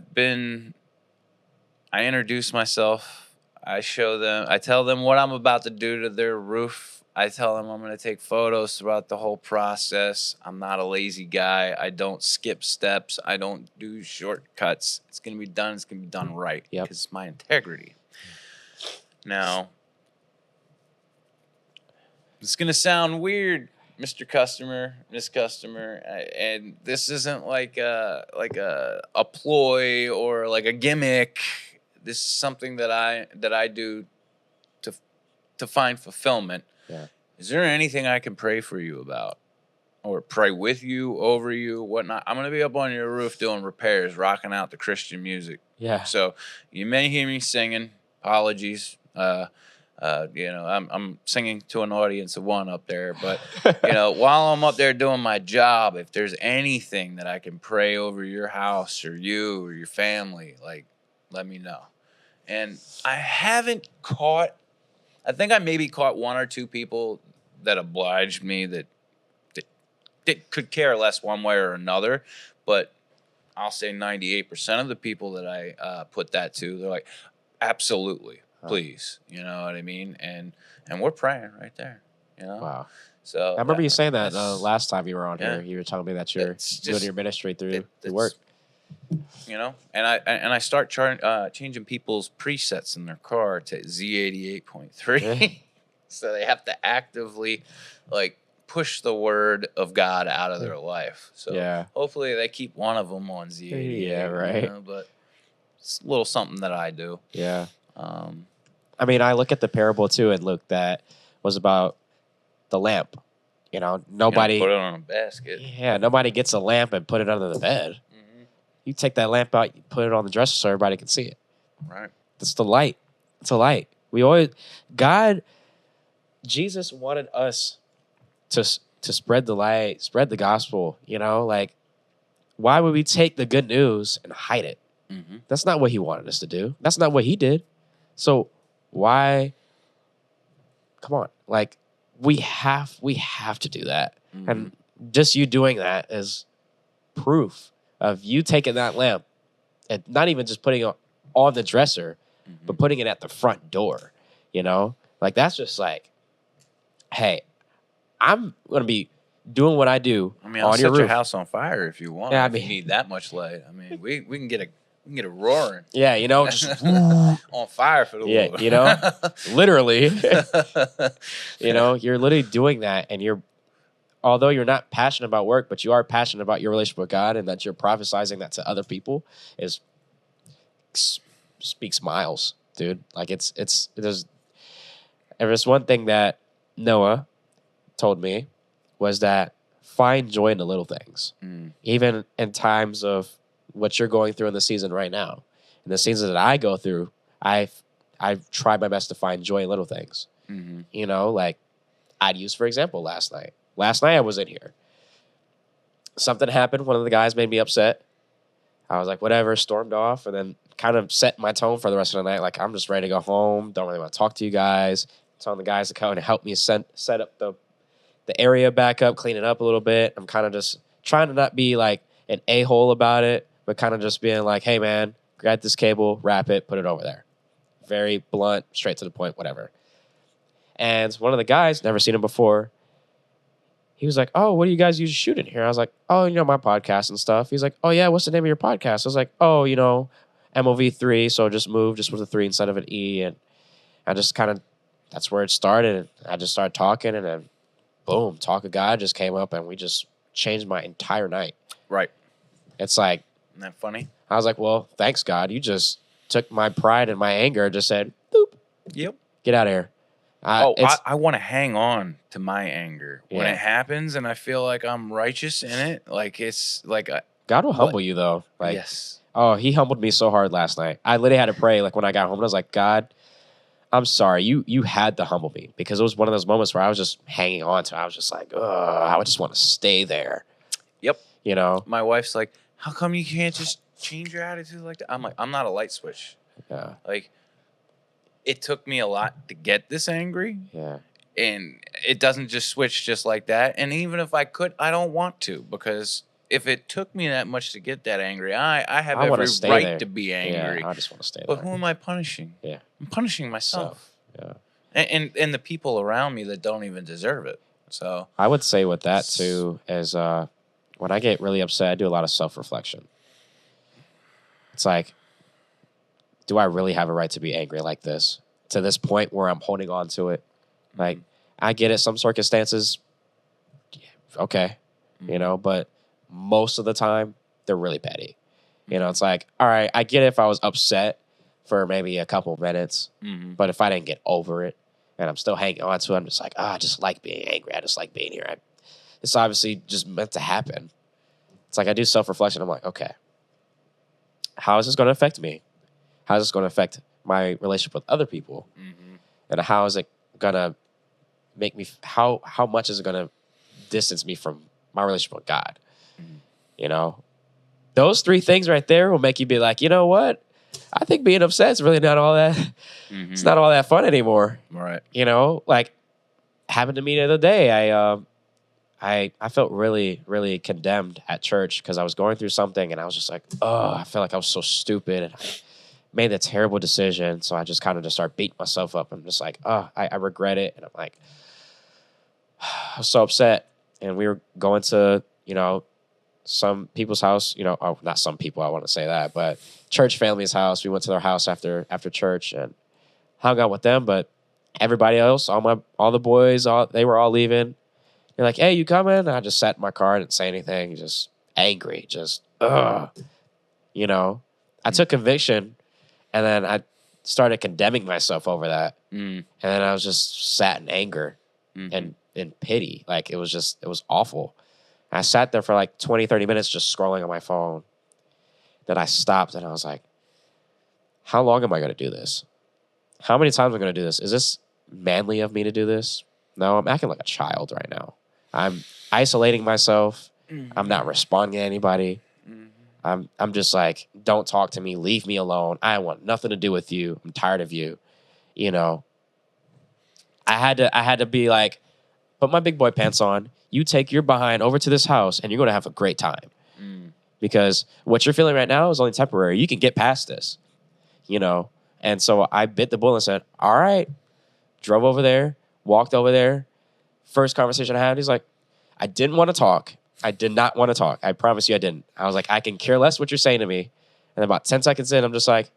Speaker 2: introduce myself. I tell them what I'm about to do to their roof. I tell them I'm going to take photos throughout the whole process. I'm not a lazy guy. I don't skip steps. I don't do shortcuts. It's going to be done. It's going to be done right.
Speaker 1: Yep.
Speaker 2: Because it's my integrity. Now, it's going to sound weird, Mr. Customer, Miss Customer, and this isn't like a ploy or like a gimmick. This is something that I do to find fulfillment.
Speaker 1: Yeah.
Speaker 2: Is there anything I can pray for you about, or pray with you, over you, whatnot? I'm gonna be up on your roof doing repairs, rocking out the Christian music.
Speaker 1: Yeah.
Speaker 2: So you may hear me singing. Apologies. I'm singing to an audience of one up there, but while I'm up there doing my job, if there's anything that I can pray over your house or you or your family, like, let me know. And I think I maybe caught one or two people that obliged me that could care less one way or another, but I'll say 98% of the people that I put that to, they're like, absolutely. Please, you know what I mean? And we're praying right there,
Speaker 1: Wow.
Speaker 2: So
Speaker 1: I remember you saying that last time you were on here. You were telling me that you're doing your ministry through work.
Speaker 2: And I start changing people's presets in their car to Z88.3. So they have to actively like push the word of God out of their life. So hopefully they keep one of them on Z88.
Speaker 1: Yeah, right.
Speaker 2: But it's a little something that I do.
Speaker 1: Yeah. I mean, I look at the parable too, and look, that was about the lamp. Nobody
Speaker 2: put it on a basket.
Speaker 1: Yeah, nobody gets a lamp and put it under the bed. Mm-hmm. You take that lamp out, you put it on the dresser so everybody can see it.
Speaker 2: Right.
Speaker 1: It's the light. It's a light. Jesus wanted us to spread the light, spread the gospel. Like, why would we take the good news and hide it? Mm-hmm. That's not what he wanted us to do. That's not what he did. So why? Come on, like we have to do that, and just you doing that is proof of you taking that lamp and not even just putting it on the dresser, but putting it at the front door. Like that's just like, hey, I'm gonna be doing what I do.
Speaker 2: I mean, I'll set your house on fire if you want.
Speaker 1: Yeah,
Speaker 2: if you need that much light. I mean, we can get it roaring.
Speaker 1: Yeah, just
Speaker 2: on fire for the Lord.
Speaker 1: Literally. You're literally doing that, and although you're not passionate about work, but you are passionate about your relationship with God, and that you're prophesizing that to other people speaks miles, dude. Like there's one thing that Noah told me was that find joy in the little things, even in times of what you're going through in the season right now. In the season that I go through, I've tried my best to find joy in little things. Mm-hmm. Like I'd use, for example, last night. Last night I was in here. Something happened. One of the guys made me upset. I was like, whatever, stormed off, and then kind of set my tone for the rest of the night. Like, I'm just ready to go home. Don't really want to talk to you guys. Telling the guys to come and help me set up the area back up, clean it up a little bit. I'm kind of just trying to not be like an a-hole about it, but kind of just being like, hey, man, grab this cable, wrap it, put it over there. Very blunt, straight to the point, whatever. And one of the guys, never seen him before, he was like, oh, what do you guys usually shoot in here? I was like, oh, my podcast and stuff. He's like, oh, yeah, what's the name of your podcast? I was like, oh, MOV3, so just with a 3 instead of an E. And I just kind of, that's where it started. I just started talking, and then boom, Talk of God just came up, and we just changed my entire night.
Speaker 2: Right.
Speaker 1: It's like,
Speaker 2: isn't that funny?
Speaker 1: I was like, well, thanks God. You just took my pride and my anger and just said, boop.
Speaker 2: Yep.
Speaker 1: Get out of here.
Speaker 2: I want to hang on to my anger when
Speaker 1: Yeah.
Speaker 2: it happens, and I feel like I'm righteous in it. Like it's like
Speaker 1: God will humble you though. Like,
Speaker 2: yes.
Speaker 1: oh, he humbled me so hard last night. I literally had to pray. Like when I got home, I was like, God, I'm sorry. You had to humble me, because it was one of those moments where I was just hanging on to it. I was just like, I just want to stay there.
Speaker 2: Yep.
Speaker 1: You know.
Speaker 2: My wife's like, how come you can't just change your attitude like that? I'm like, I'm not a light switch.
Speaker 1: Yeah.
Speaker 2: Like, it took me a lot to get this angry.
Speaker 1: Yeah.
Speaker 2: And it doesn't just switch just like that. And even if I could, I don't want to, because if it took me that much to get that angry, I have every right to be angry.
Speaker 1: Yeah, I just want to stay
Speaker 2: there.
Speaker 1: there.
Speaker 2: But who am I punishing?
Speaker 1: Yeah.
Speaker 2: I'm punishing myself.
Speaker 1: Yeah.
Speaker 2: And the people around me that don't even deserve it. So
Speaker 1: I would say with that too is when I get really upset, I do a lot of self-reflection. It's like, do I really have a right to be angry like this? To this point where I'm holding on to it? Like, I get it, some circumstances, okay, you know, but most of the time, they're really petty. You know, it's like, all right, I get it if I was upset for maybe a couple minutes, but if I didn't get over it and I'm still hanging on to it, I'm just like, I just like being angry. I just like being here. It's obviously just meant to happen. It's like I do self-reflection. I'm like, okay, how is this going to affect me? How is this going to affect my relationship with other people? And how is it going to make me, how much is it going to distance me from my relationship with God? You know, those three things right there will make you be like, you know what? I think being upset is really not all that, it's not all that fun anymore.
Speaker 2: Right.
Speaker 1: You know, like happened to me the other day. I felt really, really condemned at church because I was going through something and I was just like, I felt like I was so stupid and I made a terrible decision. So I just kind of just start beating myself up. I'm just like, I regret it. And I'm like, I was so upset. And we were going to, you know, some people's house, you know, not some people, I want to say that, but church family's house. We went to their house after church and hung out with them. But everybody else, all the boys, they were all leaving. They're like, hey, you coming? And I just sat in my car, didn't say anything, just angry, just, you know. I took conviction, and then I started condemning myself over that. And then I was just sat in anger and in pity. Like, it was awful. I sat there for like 20, 30 minutes just scrolling on my phone. Then I stopped, and I was like, how long am I going to do this? How many times am I going to do this? Is this manly of me to do this? No, I'm acting like a child right now. I'm isolating myself. I'm not responding to anybody. I'm just like, don't talk to me. Leave me alone. I want nothing to do with you. I'm tired of you. You know, I had to be like, put my big boy pants on. You take your behind over to this house and you're going to have a great time. Because what you're feeling right now is only temporary. You can get past this, you know? And so I bit the bullet and said, all right, drove over there, walked over there. First conversation I had, he's like, I didn't want to talk. I did not want to talk. I promise you I didn't. I was like, I can care less what you're saying to me. And about 10 seconds in, I'm just like,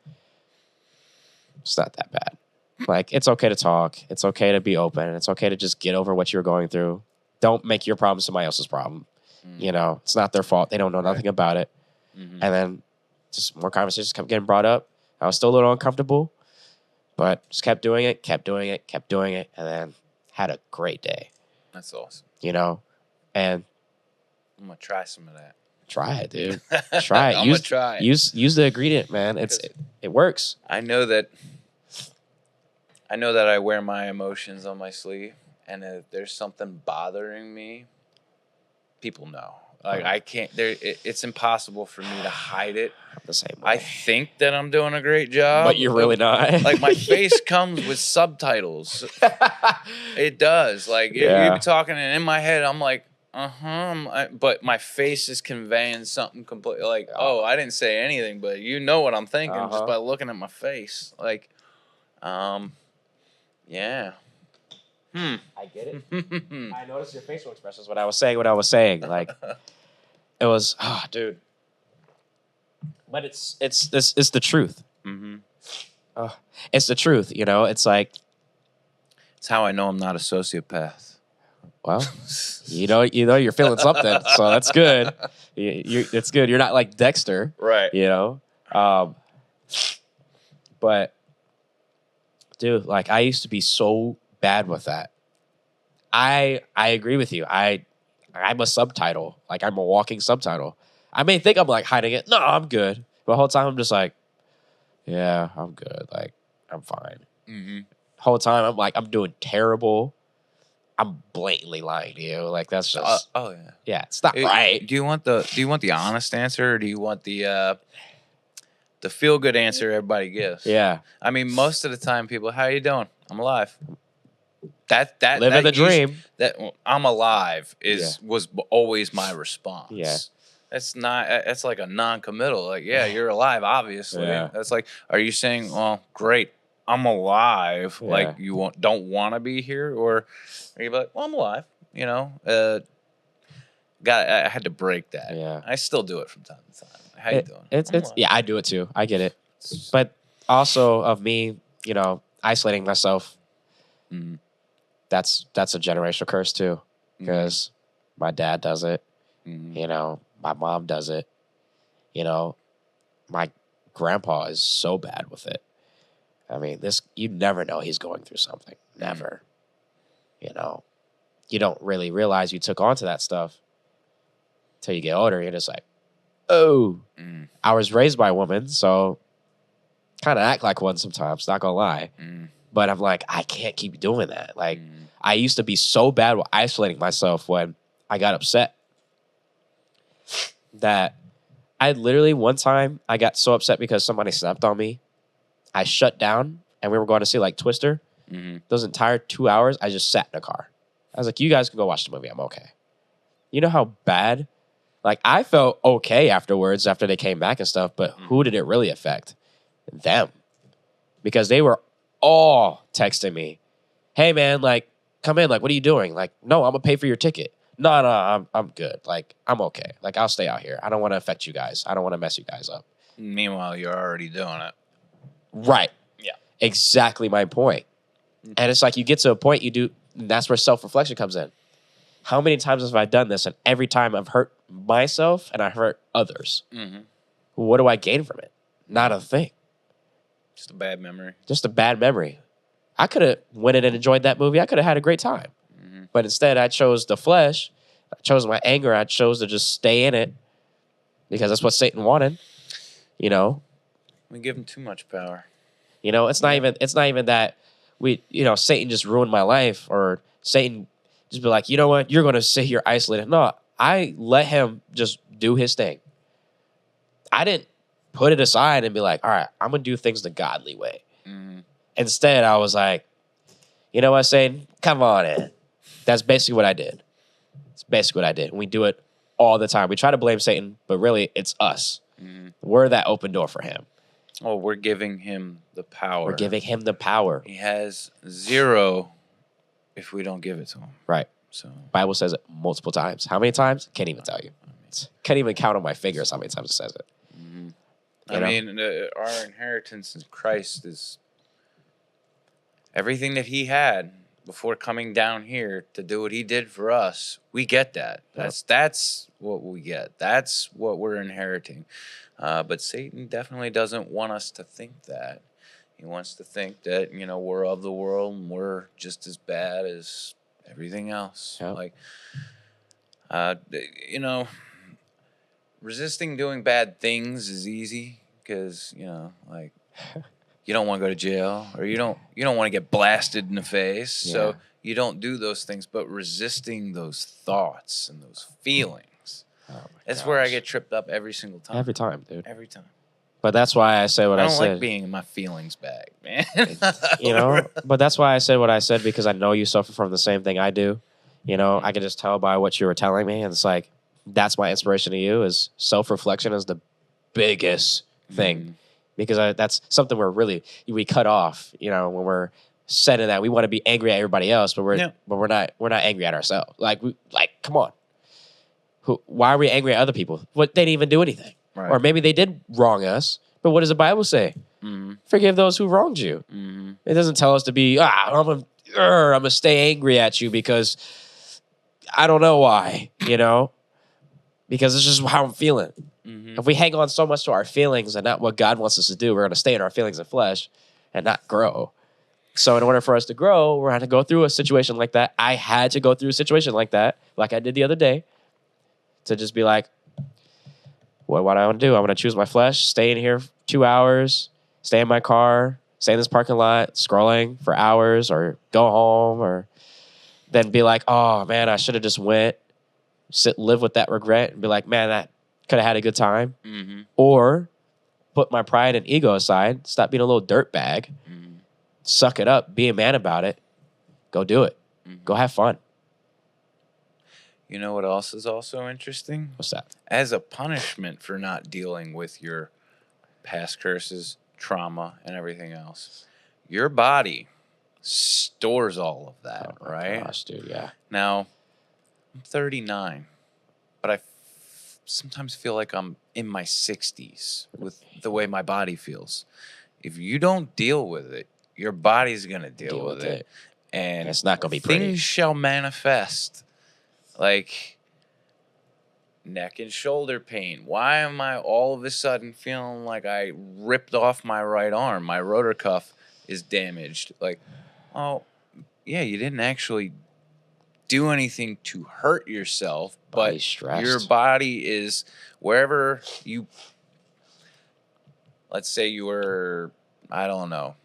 Speaker 1: it's not that bad. Like, it's okay to talk. It's okay to be open. It's okay to just get over what you're going through. Don't make your problem somebody else's problem. You know, it's not their fault. They don't know nothing about it. And then just more conversations kept getting brought up. I was still a little uncomfortable, but just kept doing it, and then had a great day.
Speaker 2: That's awesome.
Speaker 1: You know, and
Speaker 2: I'm gonna try some of that.
Speaker 1: Try it, dude. Try it.
Speaker 2: I'm gonna try it.
Speaker 1: Use the ingredient, man. It works.
Speaker 2: I know that I wear my emotions on my sleeve, and if there's something bothering me, people know. Like I can't. It's impossible for me to hide it.
Speaker 1: The same way.
Speaker 2: I think that I'm doing a great job,
Speaker 1: but you're really not.
Speaker 2: Like my face comes with subtitles. It does. Like you be talking, and in my head, I'm like, but my face is conveying something completely. Like, I didn't say anything, but you know what I'm thinking just by looking at my face. Like, yeah.
Speaker 1: I get it. I noticed your facial expressions when I was saying what I was saying. Like, it was, dude. But it's the truth. It's the truth, you know. It's like,
Speaker 2: it's how I know I'm not a sociopath.
Speaker 1: well, you're feeling something, so that's good. It's good. You're not like Dexter,
Speaker 2: right?
Speaker 1: But dude, like I used to be so bad with that. I agree with you. I'm a subtitle. Like I'm a walking subtitle. I may think I'm like hiding it. No, I'm good. But the whole time I'm just like, yeah, I'm good. Like I'm fine.
Speaker 2: Mm-hmm.
Speaker 1: Whole time I'm like, I'm doing terrible. I'm blatantly lying to you. Like that's just yeah, it's not right.
Speaker 2: Do you want the honest answer, or do you want the feel good answer everybody gives?
Speaker 1: Yeah.
Speaker 2: I mean, most of the time, people, how you doing? I'm alive. That
Speaker 1: living the dream.
Speaker 2: That I'm alive was always my response.
Speaker 1: Yeah.
Speaker 2: That's not. That's like a non-committal. Like, yeah, you're alive. Obviously, that's like. Are you saying, "Oh, great, I'm alive"?
Speaker 1: Yeah.
Speaker 2: Like you don't want to be here, or are you like, "Well, I'm alive"? I had to break that.
Speaker 1: Yeah.
Speaker 2: I still do it from time to time. How you doing?
Speaker 1: It's yeah, I do it too. I get it, but also of me, isolating myself.
Speaker 2: Mm-hmm.
Speaker 1: That's a generational curse too, because my dad does it.
Speaker 2: Mm-hmm.
Speaker 1: My mom does it. My grandpa is so bad with it. I mean, you never know he's going through something. Never. You don't really realize you took on to that stuff till you get older. You're just like, oh, I was raised by a woman, so kind of act like one sometimes, not gonna lie. But I'm like, I can't keep doing that. Like, I used to be so bad with isolating myself when I got upset that I literally one time I got so upset because somebody snapped on me. I shut down and we were going to see like Twister. Those entire 2 hours, I just sat in the car. I was like, you guys can go watch the movie. I'm okay. You know how bad? Like, I felt okay afterwards after they came back and stuff, but who did it really affect? Them. Because they were all texting me, hey, man, like, come in. Like, what are you doing? Like, no, I'm going to pay for your ticket. No, I'm good. Like, I'm okay. Like, I'll stay out here. I don't want to affect you guys. I don't want to mess you guys up.
Speaker 2: Meanwhile, you're already doing it.
Speaker 1: Right.
Speaker 2: Yeah.
Speaker 1: Exactly my point. And it's like you get to a point you do, and that's where self-reflection comes in. How many times have I done this? And every time I've hurt myself and I hurt others. What do I gain from it? Not a thing.
Speaker 2: Just a bad memory.
Speaker 1: Just a bad memory. I could have went in and enjoyed that movie. I could have had a great time. But instead, I chose the flesh. I chose my anger. I chose to just stay in it because that's what Satan wanted. We
Speaker 2: give him too much power.
Speaker 1: It's not even that Satan just ruined my life or Satan just be like, you know what? You're going to sit here isolated. No, I let him just do his thing. I didn't put it aside and be like, all right, I'm going to do things the godly way. Instead, I was like, you know what, Satan? Come on in. That's basically what I did. It's basically what I did. And we do it all the time. We try to blame Satan, but really it's us. We're that open door for him.
Speaker 2: Oh, we're giving him the power.
Speaker 1: We're giving him the power.
Speaker 2: He has 0 if we don't give it to him.
Speaker 1: Right.
Speaker 2: So
Speaker 1: Bible says it multiple times. How many times? Can't even tell you. Can't even count on my fingers how many times it says it.
Speaker 2: I mean, our inheritance in Christ is everything that he had before coming down here to do what he did for us. We get that. That's what we get. That's what we're inheriting. But Satan definitely doesn't want us to think that. He wants to think that, we're of the world and we're just as bad as everything else.
Speaker 1: Yep.
Speaker 2: Like, resisting doing bad things is easy because, like, you don't want to go to jail or you don't want to get blasted in the face. Yeah. So you don't do those things, but resisting those thoughts and those feelings. That's where I get tripped up every single time.
Speaker 1: Every time, dude.
Speaker 2: Every time.
Speaker 1: But that's why I say what I said.
Speaker 2: I don't like being in my feelings bag, man.
Speaker 1: But that's why I said what I said because I know you suffer from the same thing I do. I can just tell by what you were telling me. And it's like, that's my inspiration to you is self-reflection is the biggest thing. Because that's something we cut off, when we're set in that. We want to be angry at everybody else, but we're not angry at ourselves. Like, come on. Why are we angry at other people? What they didn't even do anything. Right. Or maybe they did wrong us, but what does the Bible say? Forgive those who wronged you. It doesn't tell us to be, I'm going to stay angry at you because I don't know why, because it's just how I'm feeling. If we hang on so much to our feelings and not what God wants us to do, we're going to stay in our feelings and flesh and not grow. So in order for us to grow, we're going to go through a situation like that. I had to go through a situation like that, like I did the other day, to just be like, what do I want to do? I want to choose my flesh, stay in here 2 hours, stay in my car, stay in this parking lot, scrolling for hours, or go home, or then be like, oh man, I should have just went, live with that regret and be like, man, that could have had a good time. Or put my pride and ego aside, stop being a little dirtbag, suck it up, be a man about it, go do it, go have fun.
Speaker 2: You know what else is also interesting?
Speaker 1: What's that?
Speaker 2: As a punishment for not dealing with your past curses, trauma, and everything else, your body stores all of that, right?
Speaker 1: Gosh, dude, yeah.
Speaker 2: Now, I'm 39, but I sometimes feel like I'm in my 60s with the way my body feels. If you don't deal with it, your body's going to deal with it. And
Speaker 1: it's not going to be pretty.
Speaker 2: Things shall manifest. Like neck and shoulder pain. Why am I all of a sudden feeling like I ripped off my right arm? My rotor cuff is damaged. Like, oh, yeah, you didn't actually do anything to hurt yourself, but your body is wherever you, let's say you were, I don't know,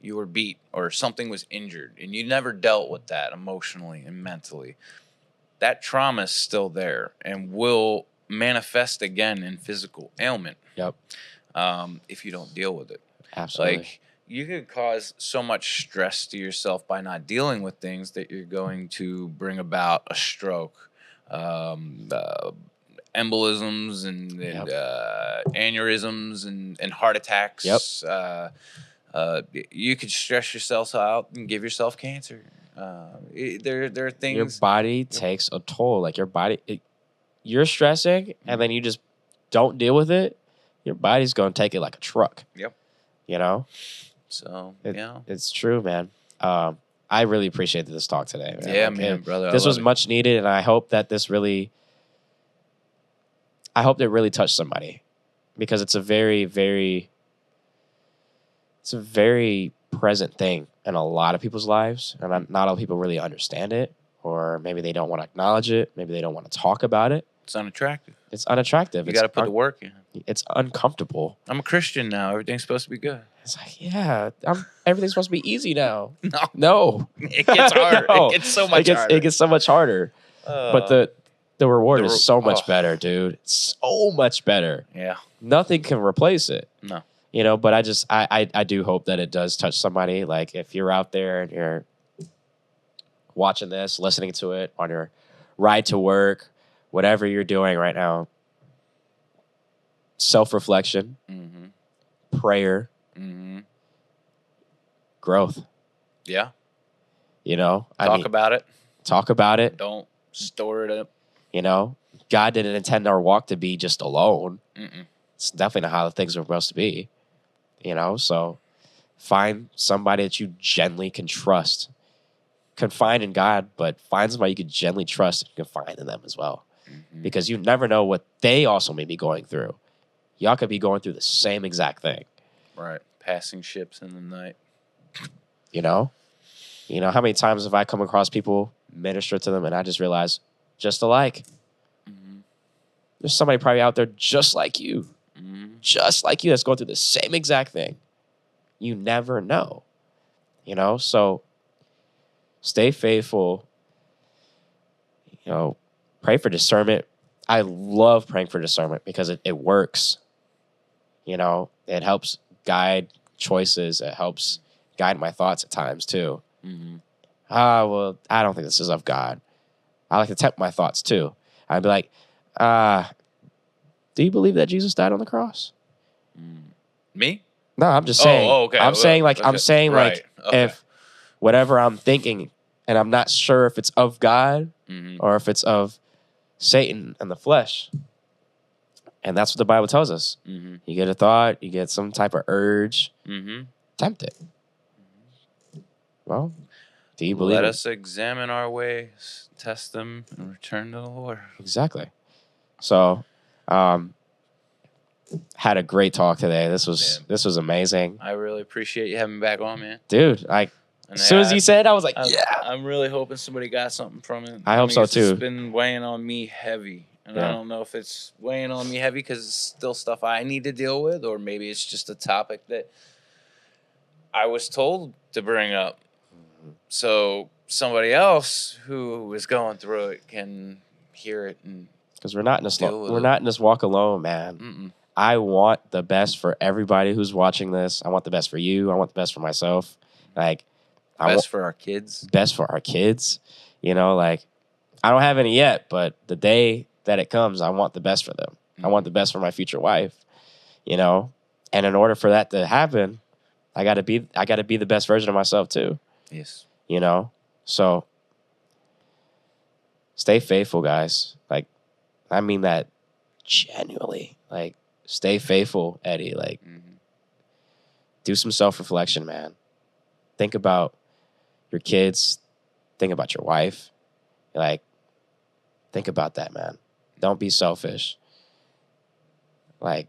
Speaker 2: you were beat or something was injured and you never dealt with that emotionally and mentally. That trauma is still there and will manifest again in physical ailment.
Speaker 1: Yep.
Speaker 2: If you don't deal with it.
Speaker 1: Absolutely.
Speaker 2: Like you could cause so much stress to yourself by not dealing with things that you're going to bring about a stroke, embolisms and aneurysms and heart attacks.
Speaker 1: Yep.
Speaker 2: You could stress yourself out and give yourself cancer. There are things.
Speaker 1: Your body takes a toll. Like your body, you're stressing, and then you just don't deal with it. Your body's going to take it like a truck.
Speaker 2: Yep.
Speaker 1: So
Speaker 2: yeah,
Speaker 1: it's true, man. I really appreciate this talk today, man.
Speaker 2: Yeah, man, brother.
Speaker 1: This was much needed, and I hope that it really touched somebody, because it's a very, very, present thing in a lot of people's lives, and not all people really understand it, or maybe they don't want to acknowledge it. Maybe they don't want to talk about it.
Speaker 2: It's unattractive.
Speaker 1: You
Speaker 2: got to put the work in.
Speaker 1: It's uncomfortable.
Speaker 2: I'm a Christian now. Everything's supposed to be good.
Speaker 1: It's like, yeah, everything's supposed to be easy now.
Speaker 2: No. It gets harder.
Speaker 1: No.
Speaker 2: It gets so much harder.
Speaker 1: It gets so much harder. But the reward is so much better, dude. It's so much better.
Speaker 2: Yeah.
Speaker 1: Nothing can replace it.
Speaker 2: No.
Speaker 1: But I do hope that it does touch somebody. Like if you're out there and you're watching this, listening to it on your ride to work, whatever you're doing right now, self-reflection, prayer, growth.
Speaker 2: Yeah.
Speaker 1: Talk about it.
Speaker 2: Don't store it up.
Speaker 1: God didn't intend our walk to be just alone. It's definitely not how things are supposed to be. So find somebody that you genuinely can trust. Confide in God, but find somebody you can genuinely trust and confide in them as well. Because you never know what they also may be going through. Y'all could be going through the same exact thing.
Speaker 2: Right. Passing ships in the night.
Speaker 1: How many times have I come across people, minister to them, and I just realize, just alike. There's somebody probably out there just like you. Just like you, that's going through the same exact thing. You never know. So stay faithful. Pray for discernment. I love praying for discernment because it works. It helps guide choices. It helps guide my thoughts at times too. Well, I don't think this is of God. I like to tempt my thoughts too. I'd be like, do you believe that Jesus died on the cross?
Speaker 2: Me?
Speaker 1: No, I'm just saying.
Speaker 2: Oh, okay.
Speaker 1: I'm saying
Speaker 2: Right. Okay.
Speaker 1: If whatever I'm thinking and I'm not sure if it's of God or if it's of Satan and the flesh. And that's what the Bible tells us. You get a thought, you get some type of urge, tempt it. Well, Do you believe
Speaker 2: Let
Speaker 1: it?
Speaker 2: us examine our ways, test them, and return to the Lord.
Speaker 1: Exactly. So, had a great talk today. This was amazing.
Speaker 2: I really appreciate you having me back on, man.
Speaker 1: Dude, as soon as you said it, I was like, yeah.
Speaker 2: I'm really hoping somebody got something from it.
Speaker 1: I hope so too.
Speaker 2: It's been weighing on me heavy. And I don't know if it's weighing on me heavy because it's still stuff I need to deal with, or maybe it's just a topic that I was told to bring up. So somebody else who is going through it can hear it, and
Speaker 1: because we're not in this walk alone, man.
Speaker 2: Mm-mm.
Speaker 1: I want the best for everybody who's watching this. I want the best for you. I want the best for myself. Like,
Speaker 2: best for our kids.
Speaker 1: Best for our kids. You know, like, I don't have any yet, but the day that it comes, I want the best for them. I want the best for my future wife. You know, and in order for that to happen, I gotta be the best version of myself too.
Speaker 2: Yes.
Speaker 1: You know, so stay faithful, guys. Like, I mean that genuinely. Like, stay faithful, Eddie. Like, do some self-reflection, man. Think about your kids. Think about your wife. Like, think about that, man. Don't be selfish. Like,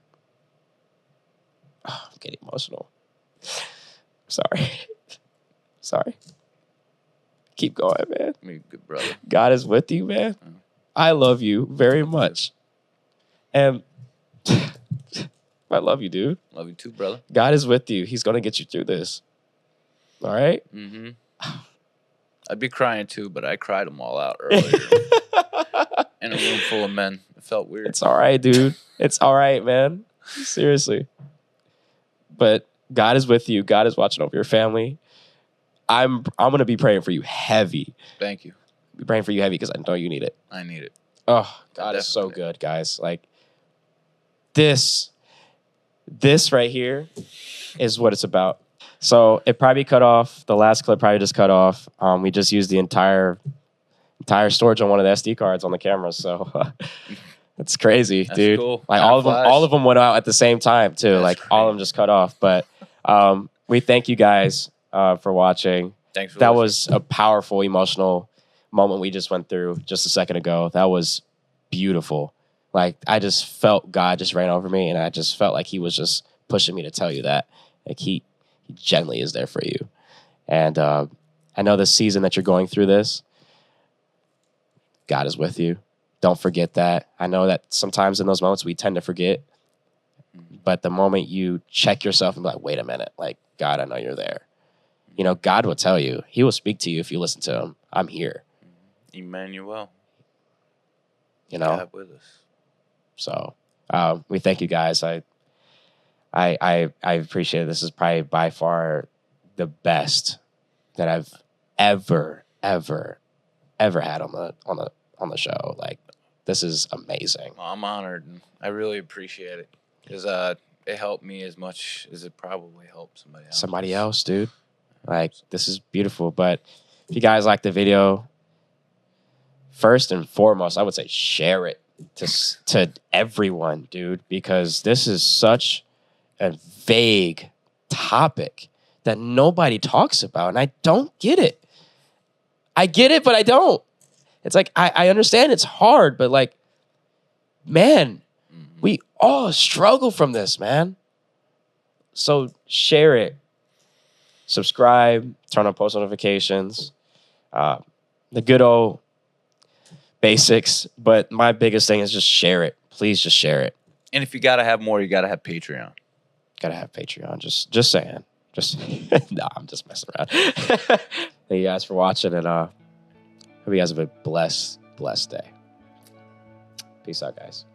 Speaker 1: I'm getting emotional. Sorry. Sorry. Keep going, man.
Speaker 2: Me, good brother.
Speaker 1: God is with you, man. I love you very much. And I love you, dude.
Speaker 2: Love you too, brother.
Speaker 1: God is with you. He's going to get you through this. All right?
Speaker 2: Mm-hmm. I'd be crying too, but I cried them all out earlier. In a room full of men. It felt weird.
Speaker 1: It's all right, dude. It's all right, man. Seriously. But God is with you. God is watching over your family. I'm going to be praying for you heavy.
Speaker 2: Thank you.
Speaker 1: Be praying for you heavy because I know you need it.
Speaker 2: I need it.
Speaker 1: Oh, God is so good, guys. Like, this right here is what it's about. So it probably cut off. The last clip probably just cut off. We just used the entire storage on one of the SD cards on the camera. So it's crazy,
Speaker 2: That's
Speaker 1: dude.
Speaker 2: Cool.
Speaker 1: Like, all of them went out at the same time too.
Speaker 2: That's
Speaker 1: like
Speaker 2: crazy.
Speaker 1: all of them just cut off. But we thank you guys for watching.
Speaker 2: Thanks for
Speaker 1: that
Speaker 2: listening.
Speaker 1: was a powerful, emotional moment we just went through just a second ago. That was beautiful. Like, I just felt God just ran over me, and I just felt like he was just pushing me to tell you that. Like, he gently is there for you. And I know this season that you're going through this, God is with you. Don't forget that. I know that sometimes in those moments we tend to forget, but the moment you check yourself and be like, wait a minute, like, God, I know you're there. You know, God will tell you. He will speak to you if you listen to him. I'm here.
Speaker 2: Emmanuel.
Speaker 1: You know?
Speaker 2: God with us.
Speaker 1: So we thank you guys. I appreciate it. This is probably by far the best that I've ever had on the show. Like, this is amazing.
Speaker 2: Well, I'm honored, and I really appreciate it because it helped me as much as it probably helped somebody else.
Speaker 1: Somebody else, dude. Like, this is beautiful. But if you guys like the video, first and foremost, I would say share it to everyone, dude, because this is such a vague topic that nobody talks about, and I don't get it. I get it, but I don't. It's like, I understand it's hard, but like, man, we all struggle from this, man. So share it. Subscribe, turn on post notifications, the good old basics. But my biggest thing is just share it. Please just share it.
Speaker 2: And if you got to have more, you got to have Patreon.
Speaker 1: Gotta have Patreon. Just saying. No, I'm just messing around. Thank you guys for watching, and hope you guys have a blessed day. Peace out, guys.